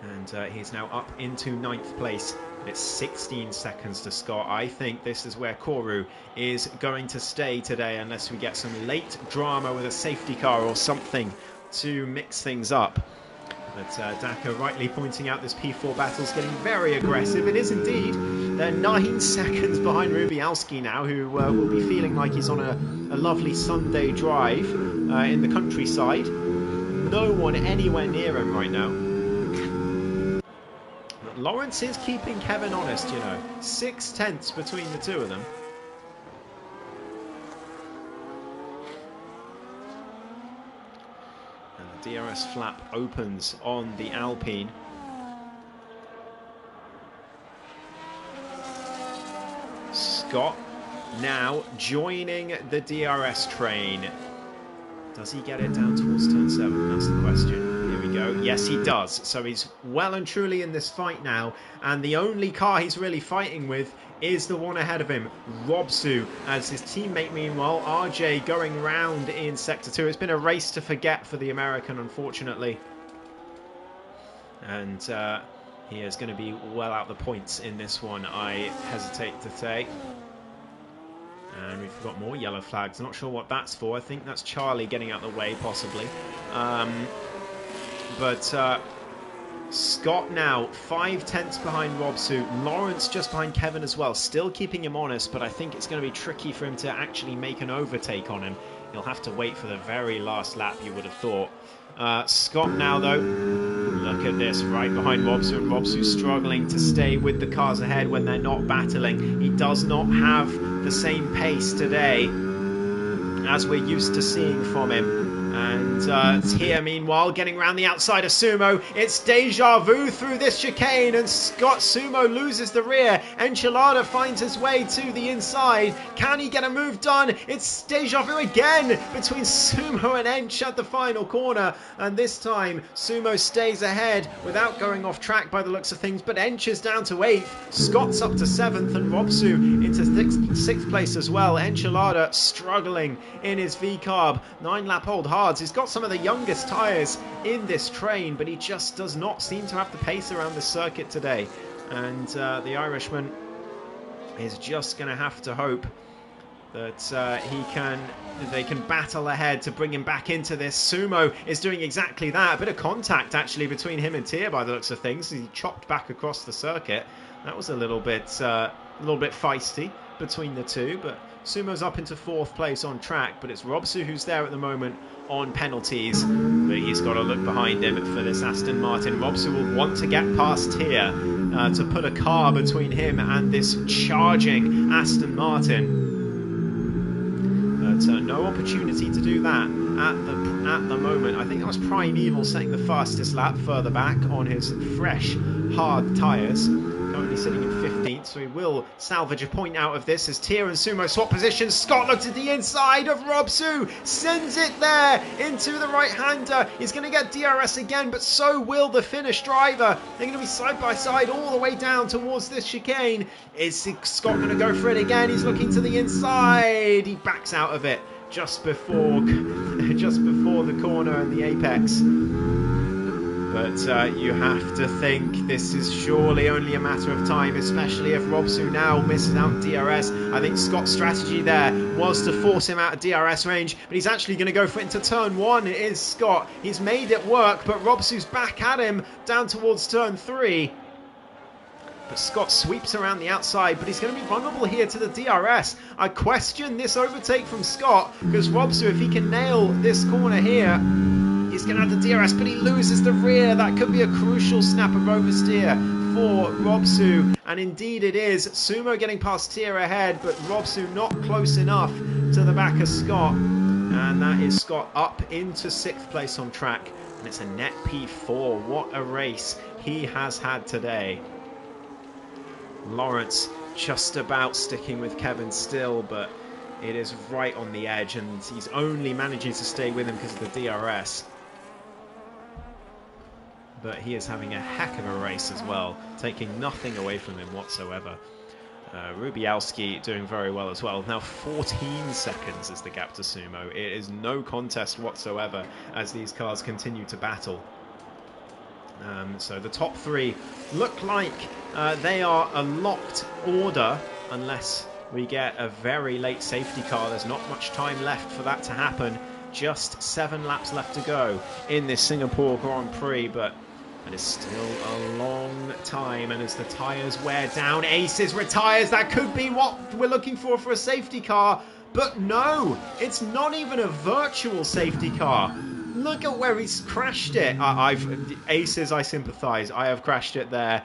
And he's now up into 9th place. It's 16 seconds to Scott. I think this is where Koru is going to stay today, unless we get some late drama with a safety car or something to mix things up. But Daka rightly pointing out this P4 battle's getting very aggressive. It is indeed. They're 9 seconds behind Rubialski now, who will be feeling like he's on a lovely Sunday drive in the countryside. No one anywhere near him right now. But Lawrence is keeping Kevin honest, you know. 6/10 between the two of them. DRS flap opens on the Alpine. Scott now joining the DRS train. Does he get it down towards turn 7? That's the question. Here we go. Yes, he does. So he's well and truly in this fight now. And the only car he's really fighting with is the one ahead of him, Robsu, as his teammate, meanwhile, RJ, going round in Sector 2. It's been a race to forget for the American, unfortunately. And he is going to be well out the points in this one, I hesitate to say. And we've got more yellow flags. Not sure what that's for. I think that's Charlie getting out of the way, possibly. Scott now 5/10 behind Robsu. Lawrence just behind Kevin as well. Still keeping him honest, but I think it's going to be tricky for him to actually make an overtake on him. He'll have to wait for the very last lap, you would have thought. Scott now, though, look at this, right behind Robsu, and Robsu struggling to stay with the cars ahead when they're not battling. He does not have the same pace today as we're used to seeing from him. And Tia, meanwhile, getting around the outside of Sumo. It's deja vu through this chicane, and Scott Sumo loses the rear. Enchilada finds his way to the inside. Can he get a move done? It's deja vu again between Sumo and Ench at the final corner. And this time, Sumo stays ahead without going off track by the looks of things. But Ench is down to 8th. Scott's up to 7th, and Robsu into 6th place as well. Enchilada struggling in his V-carb. 9-lap-old hard. He's got some of the youngest tyres in this train, but he just does not seem to have the pace around the circuit today. And the Irishman is just going to have to hope that they can battle ahead to bring him back into this. Sumo is doing exactly that. A bit of contact actually between him and Tia by the looks of things. He chopped back across the circuit. That was a little bit feisty between the two, but Sumo's up into 4th place on track, but it's Robsu who's there at the moment on penalties, but he's got to look behind him for this Aston Martin. Robsu will want to get past here to put a car between him and this charging Aston Martin. But no opportunity to do that at the moment. I think that was Primeval setting the fastest lap further back on his fresh, hard tyres. Currently sitting in 15th, so he will salvage a point out of this as Tia and Sumo swap positions. Scott looks at the inside of Robsu, sends it there into the right-hander. He's going to get DRS again, but so will the Finnish driver. They're going to be side by side all the way down towards this chicane. Is Scott going to go for it again? He's looking to the inside. He backs out of it just before the corner and the apex. But you have to think this is surely only a matter of time, especially if Robsu now misses out DRS. I think Scott's strategy there was to force him out of DRS range, but he's actually going to go for it into turn 1. It is Scott. He's made it work, but Robsu's back at him down towards turn 3. But Scott sweeps around the outside, but he's going to be vulnerable here to the DRS. I question this overtake from Scott, because Robsu, if he can nail this corner here, he's going to have the DRS, but he loses the rear. That could be a crucial snap of oversteer for Robsu, and indeed it is. Sumo getting past Tia ahead, but Robsu not close enough to the back of Scott, and that is Scott up into 6th place on track, and it's a net P4. What a race he has had today. Lawrence just about sticking with Kevin still, but it is right on the edge, and he's only managing to stay with him because of the DRS. But he is having a heck of a race as well, taking nothing away from him whatsoever. Rubialski doing very well as well. Now 14 seconds is the gap to Sumo. It is no contest whatsoever as these cars continue to battle. So the top 3 look like they are a locked order unless we get a very late safety car. There's not much time left for that to happen. Just 7 laps left to go in this Singapore Grand Prix, but it is still a long time, and as the tyres wear down, Aces retires. That could be what we're looking for a safety car, but no, it's not even a virtual safety car. Look at where he's crashed it. Aces, I sympathise. I have crashed it there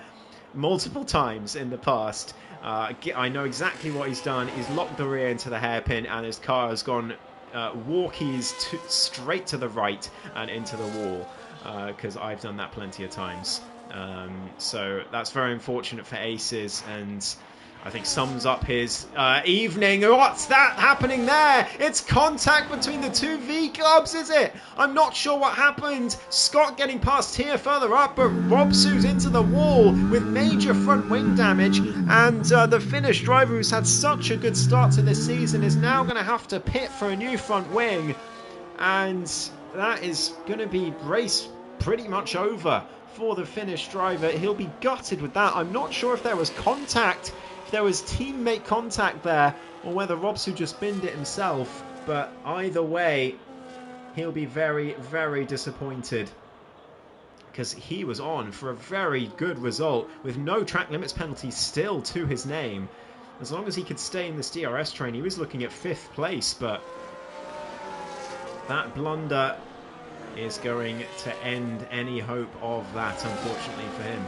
multiple times in the past. I know exactly what he's done. He's locked the rear into the hairpin, and his car has gone walkies straight to the right and into the wall. Because I've done that plenty of times. So that's very unfortunate for Aces, and I think sums up his evening. What's that happening there? It's contact between the 2 V clubs, is it? I'm not sure what happened. Scott getting past here further up, but Robsu's into the wall with major front wing damage, and the Finnish driver who's had such a good start to this season is now going to have to pit for a new front wing, and that is going to be race pretty much over for the Finnish driver. He'll be gutted with that. I'm not sure if there was contact, if there was teammate contact there, or whether Robsu just binned it himself. But either way, he'll be very, very disappointed, because he was on for a very good result with no track limits penalty still to his name. As long as he could stay in this DRS train, he was looking at 5th place, but that blunder is going to end any hope of that, unfortunately for him.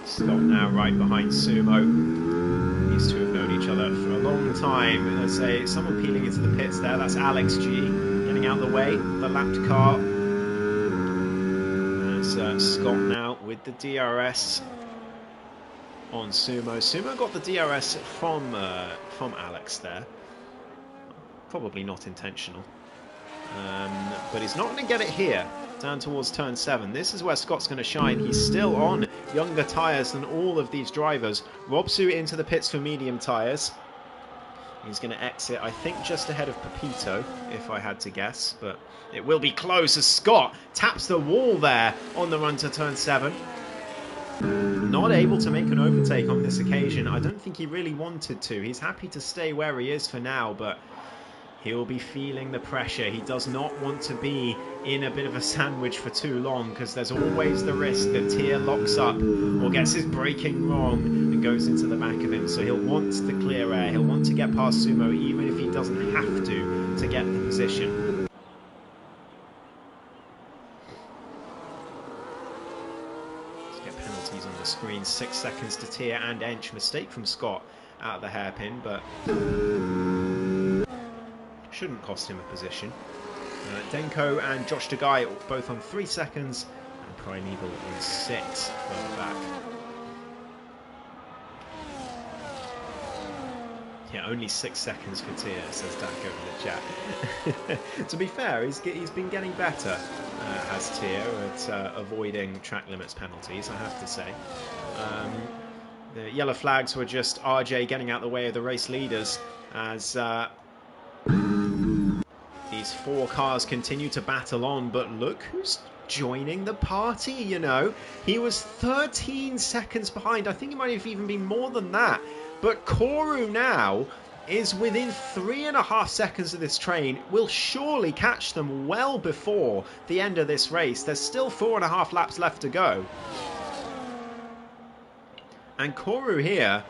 Scott now right behind Sumo. These two have known each other for a long time. There's someone peeling into the pits there. That's Alex G getting out of the way. The lapped car. There's Scott now with the DRS on Sumo. Sumo got the DRS from Alex there. Probably not intentional. But he's not going to get it here, down towards turn 7. This is where Scott's going to shine. He's still on younger tyres than all of these drivers. Robsu into the pits for medium tyres. He's going to exit, I think, just ahead of Pepito, if I had to guess. But it will be close as Scott taps the wall there on the run to turn 7. Not able to make an overtake on this occasion. I don't think he really wanted to. He's happy to stay where he is for now, but he'll be feeling the pressure. He does not want to be in a bit of a sandwich for too long, because there's always the risk that Tia locks up or gets his braking wrong and goes into the back of him. So he'll want the clear air. He'll want to get past Sumo, even if he doesn't have to get the position. Penalties on the screen. 6 seconds to Tia and Ench. Mistake from Scott out of the hairpin, but shouldn't cost him a position. Denko and Josh Tagai both on 3 seconds, and Primeval on 6 further back. Yeah, only 6 seconds for Tia, says Dak over the chat. To be fair, he's been getting better, has Tia, at avoiding track limits penalties, I have to say. The yellow flags were just RJ getting out the way of the race leaders as these 4 cars continue to battle on, but look who's joining the party, you know. He was 13 seconds behind. I think it might have even been more than that. But Koru now is within 3.5 seconds of this train, will surely catch them well before the end of this race. There's still 4.5 laps left to go. And Koru here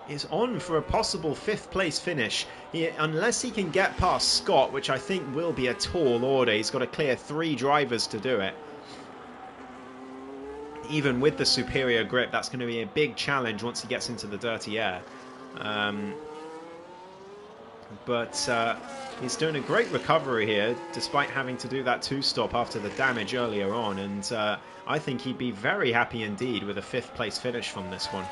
is on for a possible 5th place finish. Unless he can get past Scott, which I think will be a tall order. He's got to clear 3 drivers to do it. Even with the superior grip, that's going to be a big challenge once he gets into the dirty air. But he's doing a great recovery here, despite having to do that 2-stop after the damage earlier on. And I think he'd be very happy indeed with a 5th place finish from this one.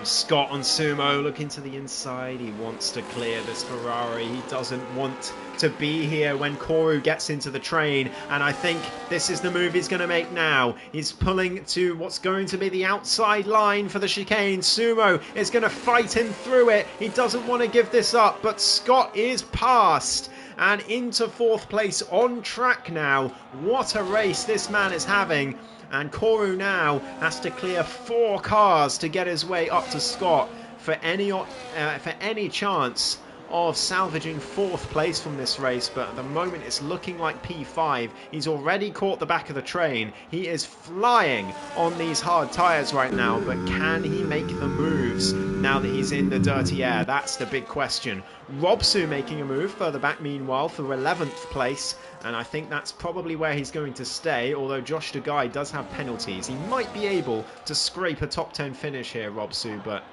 Scott on Sumo, looking to the inside. He wants to clear this Ferrari. He doesn't want to be here when Koru gets into the train, and I think this is the move he's going to make now. He's pulling to what's going to be the outside line for the chicane. Sumo is going to fight him through it. He doesn't want to give this up, but Scott is past and into 4th place, on track now. What a race this man is having. And Koru now has to clear 4 cars to get his way up to Scott for any chance of salvaging 4th place from this race. But at the moment it's looking like P5. He's already caught the back of the train. He is flying on these hard tyres right now, but can he make the moves now that he's in the dirty air? That's the big question. Robsu making a move further back meanwhile for 11th place, and I think that's probably where he's going to stay, although Josh Dugai does have penalties. He might be able to scrape a top 10 finish here, Robsu, but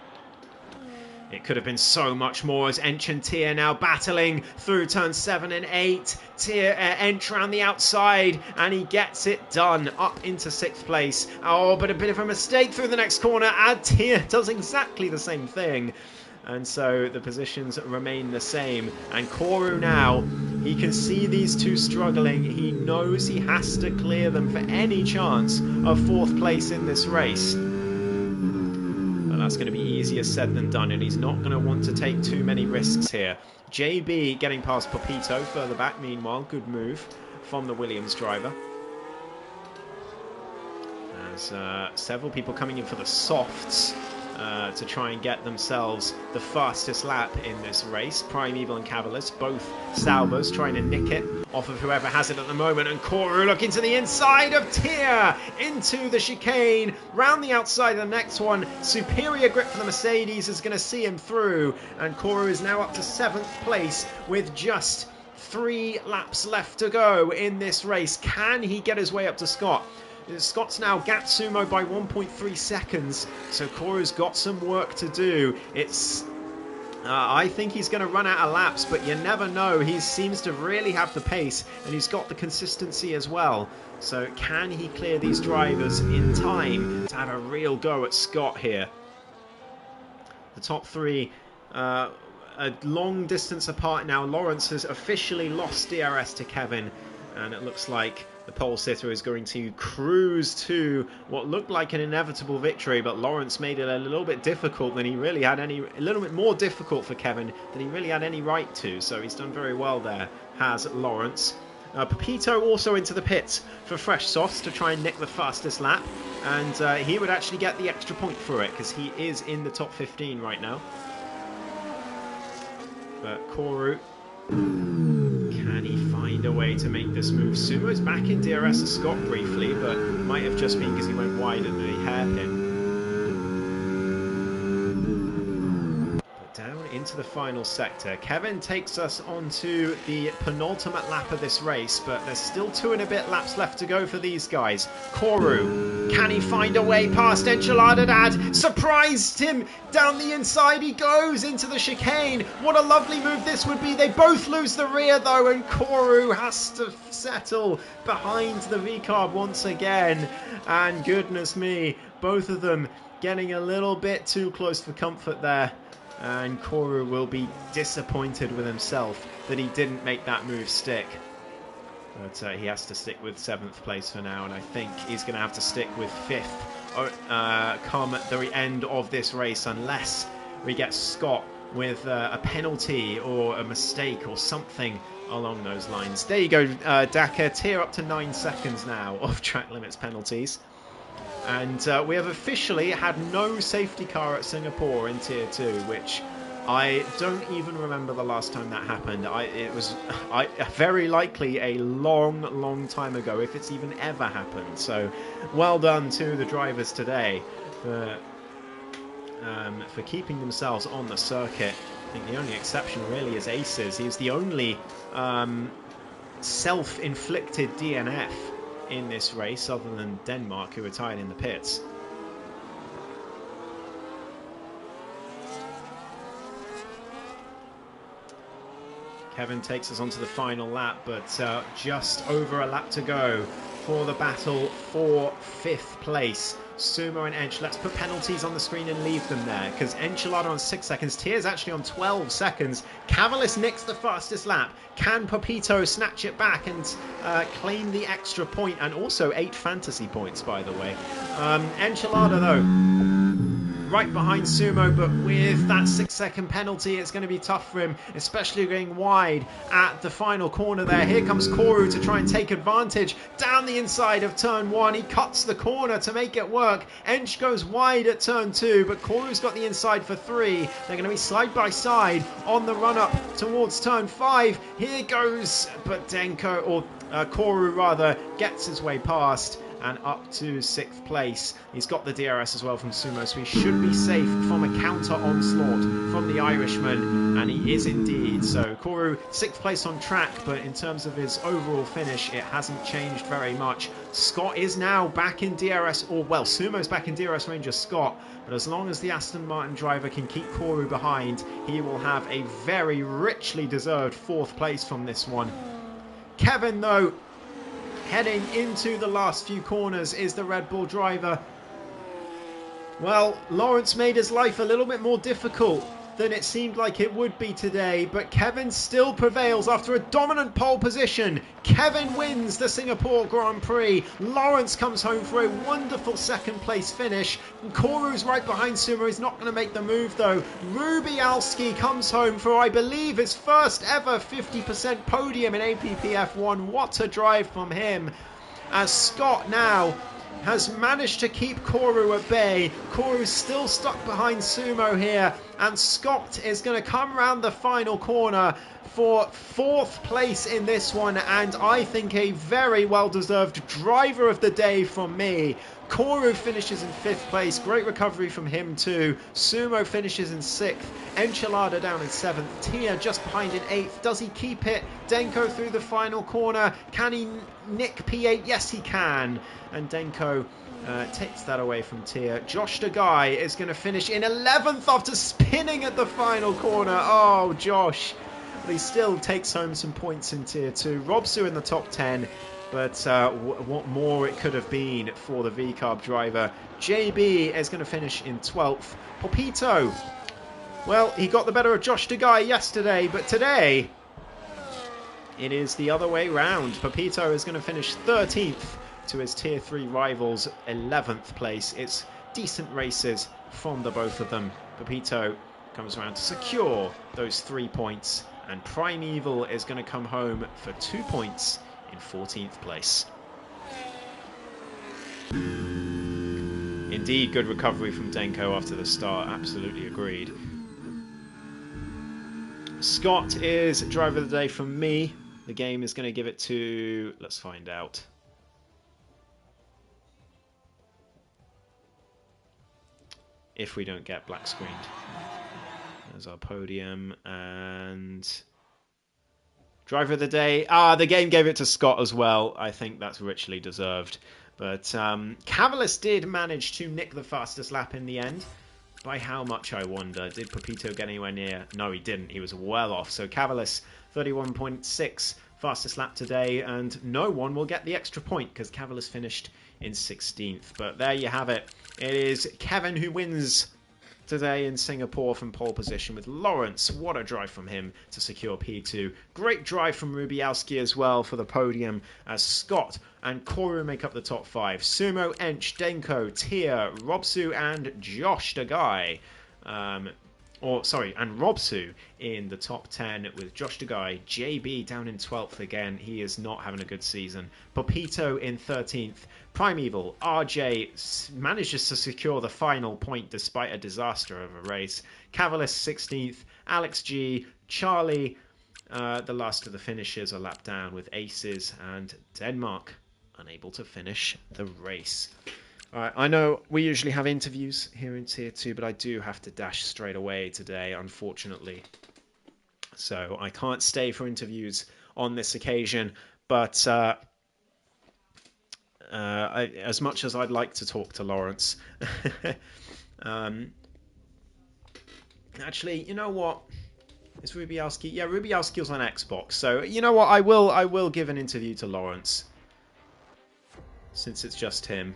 it could have been so much more as Ench and Tia now battling through turns 7 and 8. Tia Ench around the outside, and he gets it done up into 6th place. Oh, but a bit of a mistake through the next corner. And Tia does exactly the same thing. And so the positions remain the same. And Koru now, he can see these two struggling. He knows he has to clear them for any chance of 4th place in this race. But that's going to be easier said than done, and he's not going to want to take too many risks here. JB getting past Popito further back meanwhile. Good move from the Williams driver. There's several people coming in for the softs to try and get themselves the fastest lap in this race. Primeval and Cavalis, both Salvos, trying to nick it off of whoever has it at the moment. And Koru looking to the inside of Tia, into the chicane, round the outside of the next one. Superior grip for the Mercedes is going to see him through. And Koru is now up to 7th place with just 3 laps left to go in this race. Can he get his way up to Scott? Scott's now gapped Sumo by 1.3 seconds, so Koru's got some work to do. I think he's going to run out of laps, but you never know. He seems to really have the pace, and he's got the consistency as well. So can he clear these drivers in time to have a real go at Scott here? The top 3 a long distance apart now. Lawrence has officially lost DRS to Kevin, and it looks like the pole sitter is going to cruise to what looked like an inevitable victory, but Lawrence made it a little bit difficult than he really had a little bit more difficult for Kevin than he really had any right to. So he's done very well there, has Lawrence. Pepito also into the pits for fresh softs to try and nick the fastest lap, and he would actually get the extra point for it because he is in the top 15 right now. But Koru, can he find a way to make this move? Sumo's back in DRS as Scott briefly, but might have just been because he went wide at the hairpin. But down into the final sector. Kevin takes us onto the penultimate lap of this race, but there's still 2 and a bit laps left to go for these guys. Koru, can he find a way past Enchilada Dad? Surprised him down the inside. He goes into the chicane. What a lovely move this would be. They both lose the rear though, and Koru has to settle behind the V-carb once again. And goodness me, both of them getting a little bit too close for comfort there. And Koru will be disappointed with himself that he didn't make that move stick. But he has to stick with 7th place for now, and I think he's going to have to stick with 5th come at the end of this race, unless we get Scott with a penalty or a mistake or something along those lines. There you go, Daka. Tier up to 9 seconds now of track limits penalties. And we have officially had no safety car at Singapore in Tier 2, which I don't even remember the last time that happened. It was very likely a long time ago, if it's even ever happened. So well done to the drivers today for keeping themselves on the circuit. I think the only exception really is Aces. He's the only self-inflicted DNF in this race, other than Denmark, who were tied in the pits. Kevin takes us onto the final lap, but just over a lap to go for the battle for 5th place. Sumo and Ench, let's put penalties on the screen and leave them there, because Enchilada on 6 seconds, Tier's actually on 12 seconds. Cavalis nicks the fastest lap. Can Pepito snatch it back and claim the extra point, and also 8 fantasy points, by the way. Enchilada, though, right behind Sumo, but with that 6-second penalty, it's going to be tough for him, especially going wide at the final corner there. Here comes Koru to try and take advantage down the inside of turn 1. He cuts the corner to make it work. Ench goes wide at turn 2, but Koru's got the inside for 3. They're going to be side by side on the run up towards turn 5. Here goes, but Denko, or Koru rather, gets his way past and up to 6th place. He's got the DRS as well from Sumo, so he should be safe from a counter onslaught from the Irishman, and he is indeed. So Koru 6th place on track, but in terms of his overall finish, it hasn't changed very much. Scott is now back in DRS, or well, Sumo's back in DRS range of Scott, but as long as the Aston Martin driver can keep Koru behind, he will have a very richly deserved 4th place from this one. Kevin, though, heading into the last few corners, is the Red Bull driver. Well, Lawrence made his life a little bit more difficult than it seemed like it would be today, but Kevin still prevails after a dominant pole position. Kevin wins the Singapore Grand Prix. Lawrence comes home for a wonderful 2nd place finish. Koru's right behind Sumo. He's not going to make the move though. Rubialski comes home for, I believe, his first ever 50% podium in APPF1. What a drive from him. As Scott now has managed to keep Koru at bay. Koru's still stuck behind Sumo here, and Scott is going to come round the final corner for 4th place in this one, and I think a very well-deserved driver of the day from me. Koru finishes in 5th place. Great recovery from him too. Sumo finishes in 6th. Enchilada down in 7th. Tia just behind in 8th. Does he keep it? Denko through the final corner. Can he nick P8? Yes, he can. And Denko takes that away from Tia. Josh Degai is going to finish in 11th after spinning at the final corner. Oh, Josh. But he still takes home some points in Tier 2. Robsu in the top 10. But what more it could have been for the VCARB driver. JB is going to finish in 12th. Popito, well, he got the better of Josh Degai yesterday, but today it is the other way round. Popito is going to finish 13th to his Tier 3 rivals' 11th place. It's decent races from the both of them. Popito comes around to secure those 3 points, and Primeval is going to come home for 2 points in 14th place. Indeed, good recovery from Denko after the start. Absolutely agreed. Scott is driver of the day from me. The game is going to give it to... let's find out. If we don't get black screened. There's our podium, and... driver of the day. The game gave it to Scott as well. I think that's richly deserved. But Cavalis did manage to nick the fastest lap in the end. By how much, I wonder? Did Pepito get anywhere near? No, he didn't. He was well off. So Cavalis, 31.6, fastest lap today. And no one will get the extra point because Cavalis finished in 16th. But there you have it. It is Kevin who wins today in Singapore from pole position with Lawrence. What a drive from him to secure P2. Great drive from Rubialski as well for the podium, as Scott and Koru make up the top 5. Sumo, Ench, Denko, Tia, Robsu and Josh Degai and Robsu in the top 10 with Josh DeGuy. JB down in 12th again. He is not having a good season. Popito in 13th. Primeval, RJ manages to secure the final point despite a disaster of a race. Cavalis 16th. Alex G, Charlie, the last of the finishers are lapped down with aces, and Denmark unable to finish the race. All right, I know we usually have interviews here in Tier 2, but I do have to dash straight away today, unfortunately. So I can't stay for interviews on this occasion, but as much as I'd like to talk to Lawrence... actually, you know what? Is Rubialski? Yeah, Rubialski's on Xbox. So, you know what? I will give an interview to Lawrence, since it's just him.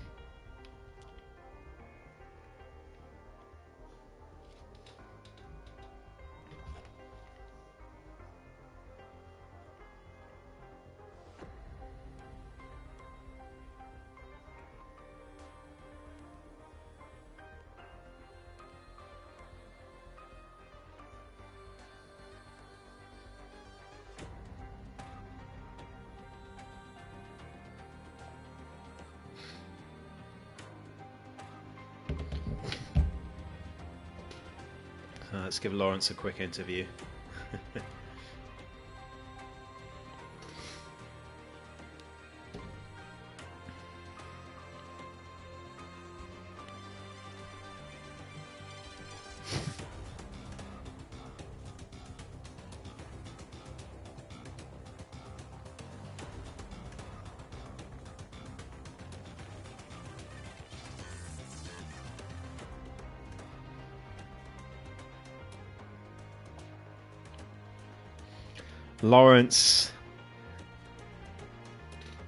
Let's give Lawrence a quick interview. Lawrence,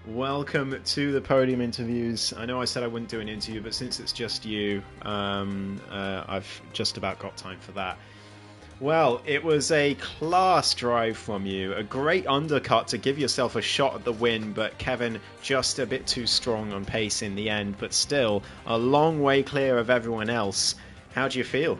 welcome to the podium interviews. I know I said I wouldn't do an interview, but since it's just you, I've just about got time for that. Well, it was a class drive from you, a great undercut to give yourself a shot at the win, but Kevin just a bit too strong on pace in the end, but still a long way clear of everyone else. How do you feel?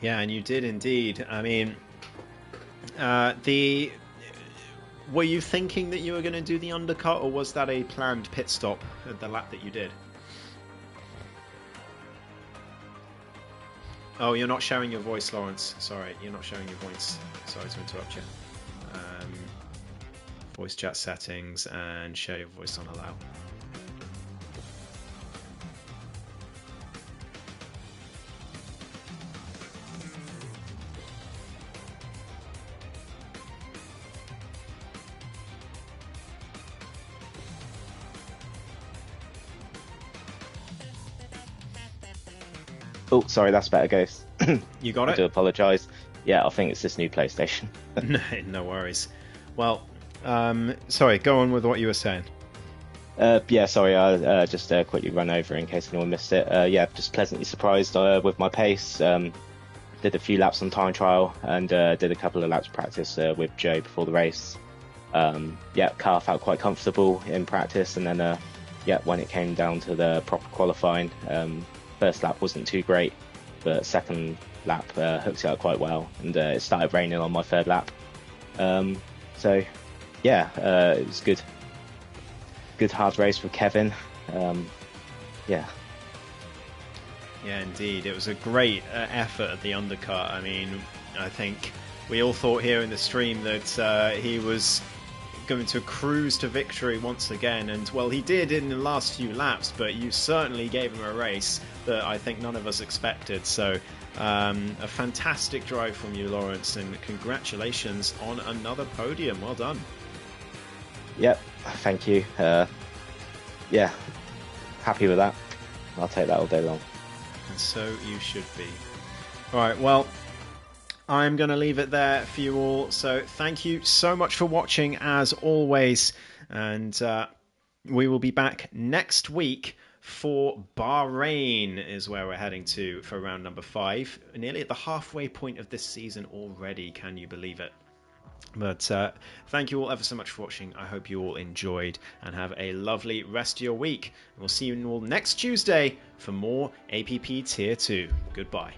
Yeah, and you did indeed. I mean, were you thinking that you were going to do the undercut, or was that a planned pit stop at the lap that you did? Oh, you're not showing your voice, Lawrence. Sorry, you're not showing your voice. Sorry to interrupt you. Voice chat settings and share your voice on allow. Oh, sorry, that's better, Ghost. You got it? I do apologise. Yeah, I think it's this new PlayStation. No worries. Well, sorry, go on with what you were saying. Yeah, sorry, I just quickly run over in case anyone missed it. Yeah, just pleasantly surprised with my pace. Did a few laps on time trial and did a couple of laps practice with Joe before the race. Yeah, car felt quite comfortable in practice, and then yeah, when it came down to the proper qualifying, first lap wasn't too great, but second lap hooked it up quite well, and it started raining on my third lap. So yeah, it was good hard race for Kevin. Yeah, indeed, it was a great effort at the undercut. I mean, I think we all thought here in the stream that he was going to cruise to victory once again, and well, he did in the last few laps, but you certainly gave him a race that I think none of us expected. So a fantastic drive from you, Lawrence, and congratulations on another podium. Well done. Yep, thank you. Yeah, happy with that. I'll take that all day long. And so you should be. All right, well, I'm going to leave it there for you all. So thank you so much for watching, as always. And we will be back next week for Bahrain, is where we're heading to for round number 5. Nearly at the halfway point of this season already. Can you believe it? But thank you all ever so much for watching. I hope you all enjoyed and have a lovely rest of your week. We'll see you all next Tuesday for more APP Tier 2. Goodbye.